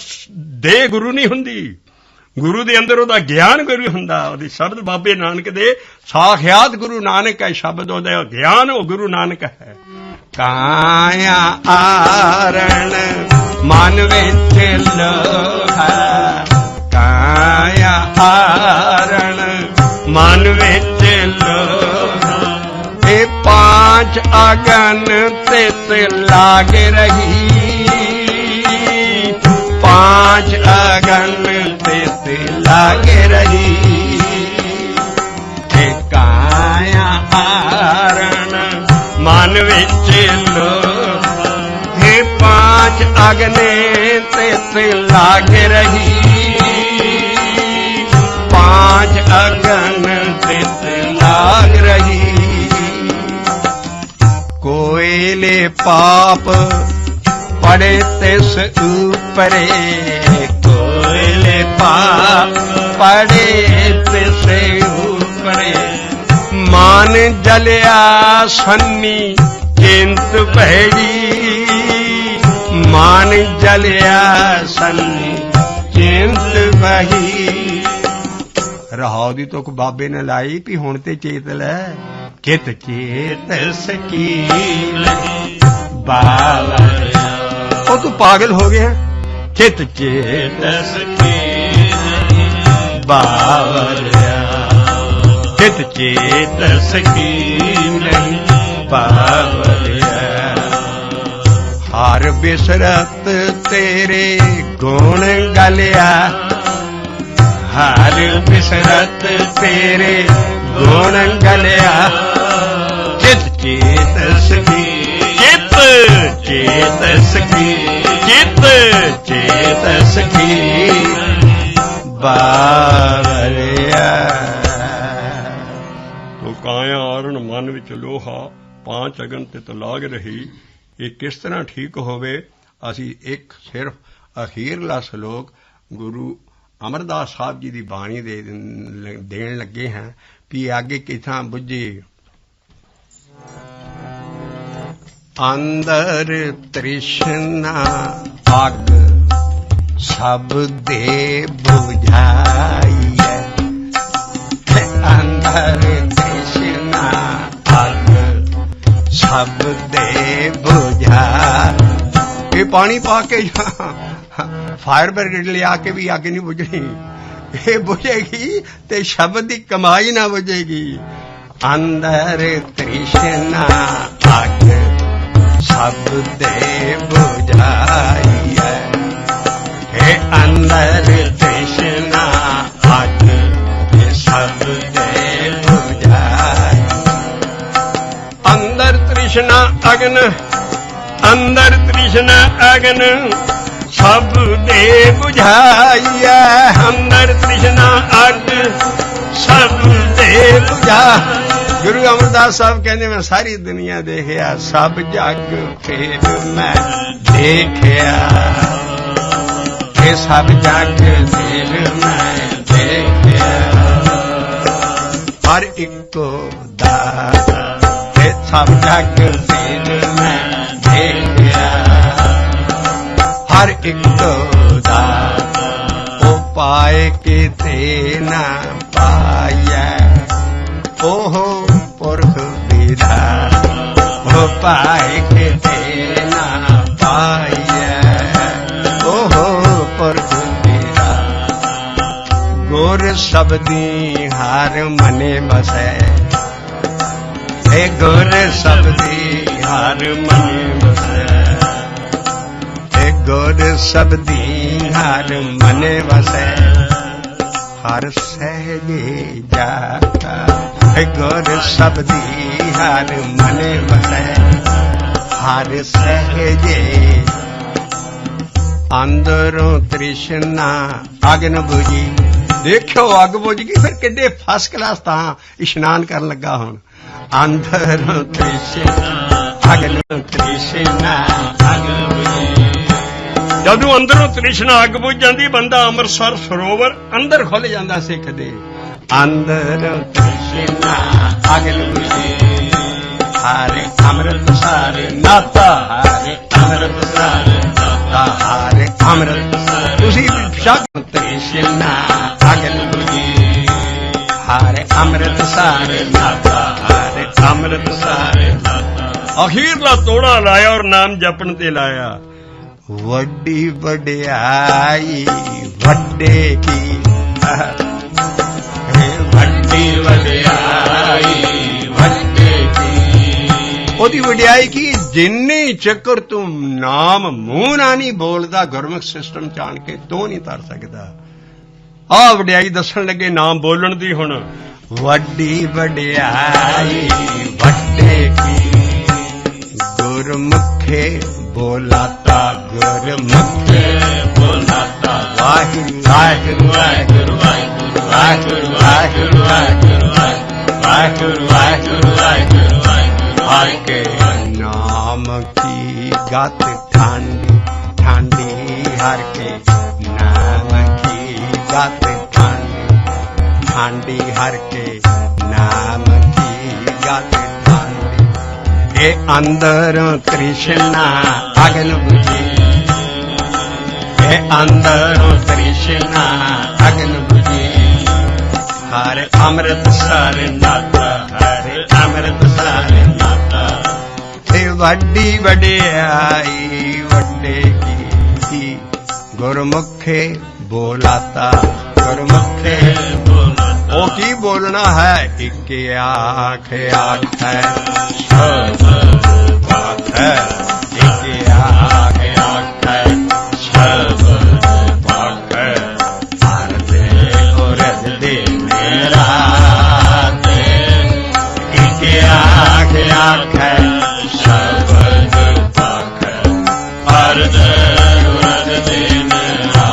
ਦੇਹ ਗੁਰੂ ਨਹੀਂ ਹੁੰਦੀ, ਗੁਰੂ ਦੇ ਅੰਦਰ ਉਹਦਾ ਗਿਆਨ ਗੁਰੂ ਹੁੰਦਾ। ਉਹਦੇ ਸ਼ਬਦ ਬਾਬੇ ਨਾਨਕ ਦੇ ਸਾਖਿਆਤ ਗੁਰੂ ਨਾਨਕ ਹੈ, ਸ਼ਬਦ ਉਹਦਾ ਗਿਆਨ ਉਹ ਗੁਰੂ ਨਾਨਕ ਹੈ। ਕਾਇਆ ਆਰਣ ਮਨ ਵਿੱਚ ਲੋਹਾ ਕਾਇਆ ਆਰਣ ਮਨ ਵਿੱਚ ਲੋਹਾ। ਇਹ पांच अगन तित लाग रही, पांच अगन तित लाग रही। काया आरण मन विच लोहा, हे पांच अगने तित लाग रही, पांच अगन तित लाग रही। कोयले पाप पड़े तिस ऊपरे, कोयले पाप पड़े तिस ऊपरे। मान जलिया सन्नी चिंत भैड़ी, मान जलिया सन्नी चिंत बही। रहाउ दी तुक बाबे ने लाई भी हुण ते चेत लै, चित चेत सकील बावरिया। ओ तू पागल हो गया, चित चेत सकील बावरिया, चित चेत सकील बावरिया। हर बिसरत तेरे गुण गलिया, हर बिसरत तेरे गुण गलिया। चित चेत सखी, चित चेत सखी, चित चेत सखी बावरिया। तो काया आरण मन विच लोहा, पांच अगन तित लाग रही। ये किस तरह ठीक होवे? असी एक सिर्फ अखीरला श्लोक गुरु अमरदास साहब जी की बाणी देन लगे हैं भी आगे किथा बुझे। अंदर तृष्णा अग सब दे बुझाई, अंदर तृष्णा अग सब दे बुझा। ये पानी पा के फायर ब्रिगेड लिया के भी आग नहीं बुझनी, ये बुझेगी ते शब्द की कमाई ना बुझेगी। अंदर तृष्णा अग सब दे बुझाई, हे अंदर तृष्णा अग सब दे बुझाई। अंदर तृष्णा अगन, अंदर तृष्णा अगन सब दे बुझाइया। अंदर तृष्णा अग सब दे बुझा। गुरु अमरदास साहब कहते मैं सारी दुनिया देखिया, सब जग फिर मैं देखिया, ये सब जग फिर मैं देखिया। हर इको दाता, ये सब जग फिर मैं देखिया। हर एक दा ओ पाए के ते ना सबदी हर मने बसै हे गुर सबदी हर मने बसै हे गुर सबदी हर मने बसै हर सहजे जाता हे गुर सबदी हर मने बसै हर सहजे अंदरों तृष्णा अग्न बुझी देखो अग बुझ गई फिर किड्डे फर्स्ट क्लास तां इशनान करन लगा हुण अंदरों तृष्णा अग्न तृष्णा अग्न बुझी जदों अंदरों तृष्णा अग बुझ जांदी बंदा अमृतसर सरोवर अंदर खुल जांदा सिख दे अंदरों तृष्णा अग्न बुझी हारे अमृत सारे नाता हारे अमृत सारे नाता हारे अमृत तुसी शब्द तृष्णा अग्न बुझी हारे अमृत सारे नाता हारे अमृत सारे नाता अखीरला तोड़ा लाया और नाम जपन ते लाया वड्डी वड्याई वड्डे की वड्डी वड्याई वड्डे की ओदी वड्याई की जिन्नी चक्कर तू नाम मूंह ना नहीं बोलदा गुरमुख सिस्टम चाण के तो नहीं तर सकदा आ वड्याई दसन लगे नाम बोलण दी हुण वड्डी वड्याई वड्डे की गुरमुखे बोलाता गुरमुखे बोलाता वाहिगुरू वाहिगुरू वाहिगुरू वाहिगुरू वाहिगुरू वाहिगुरू वाहिगुरू वाहिगुरू वाहिगुरू हर के नाम की गत ठांडी ठांडी हर के नाम की गत ठांडी ठांडी हर के नाम की गत ठांडी ए अंदर तृष्णा अग्न बुझी ए अंदर तृष्णा अग्न बुझी हर अमृत सारे नाता हर अमृत सारे नाता हे वड्डी वड्याई वड्डे की गुरमुखे बोलाता गुरमुखे बोलाता ओ की बोलना है एक आँख आँख है सब बात है एक आँख आँख है सब बात है हर दे और दे मेरा एक आँख आँख है सब बात है हर दे और दे मेरा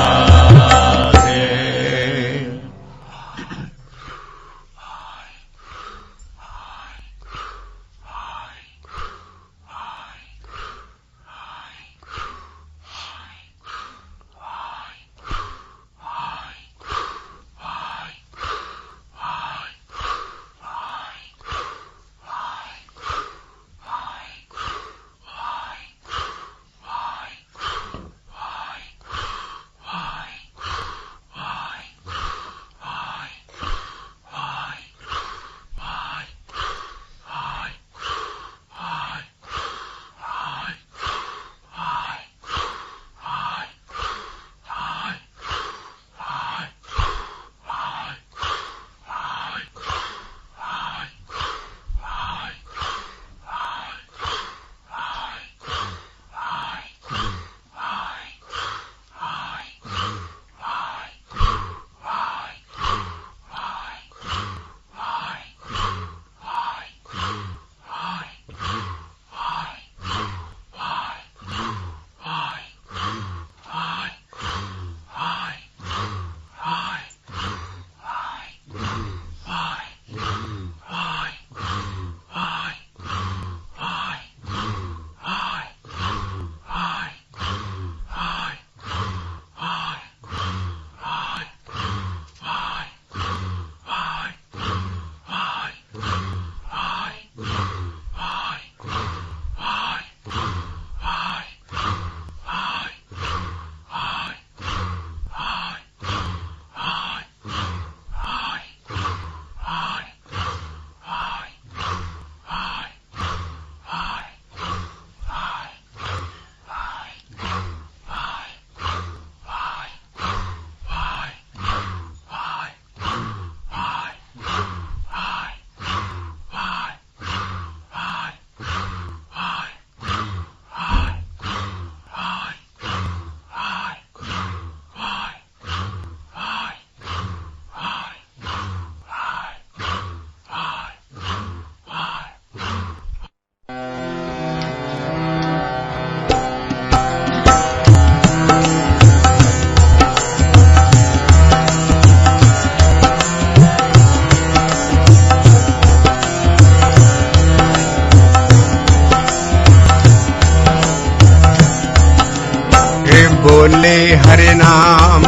नाम,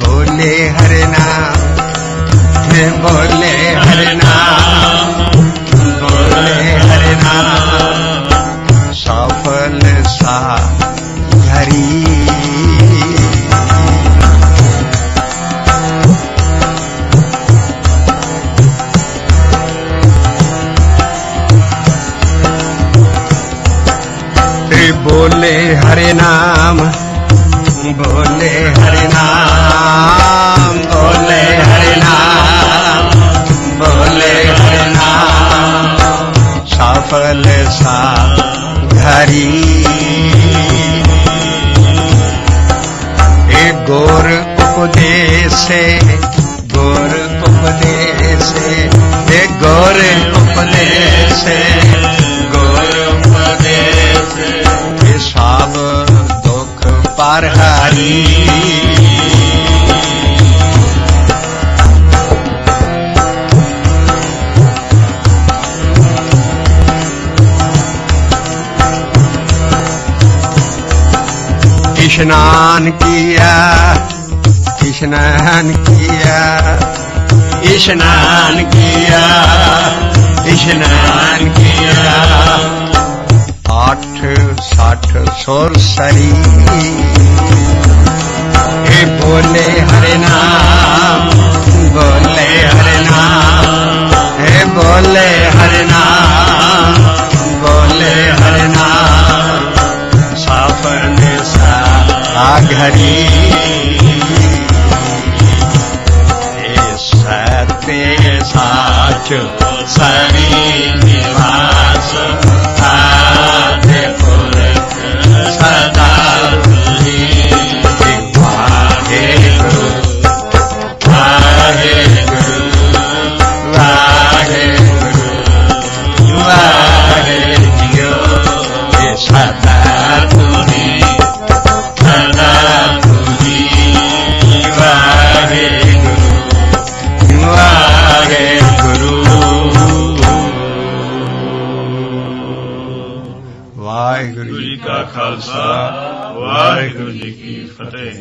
बोले हरे नाम, बोले हरे नाम, बोले हरे नाम, सफल सा घरी। बोले हरे नाम, बोले हरे नाम, बोले हरे नाम, बोले हरे नाम, सफल सा घरी। एक गोर उपदेश, गोर उपदेश, एक गोर उपदेश, गोर उपदेश, सब दुख पर हरी। स्नान किया, स्नान किया, स्नान किया, स्नान किया, 860 सोरसरी। बोले हरे नाम, बोले हरे नाम, बोले हरे नाम, बोले हरे नाम, सफल सा घरी। सत्य साच सरी निवास, आदि पुरख सदा तुझी। वाहे गुरु, वाहे गुरु, वाहे गुरु, वाहे जियो, सदा तुझी, सदा तुझी। वाहे गुरु, वाहे गुरु, वाहिगुरु जी का खालसा, वाहिगुरु जी की फतेह।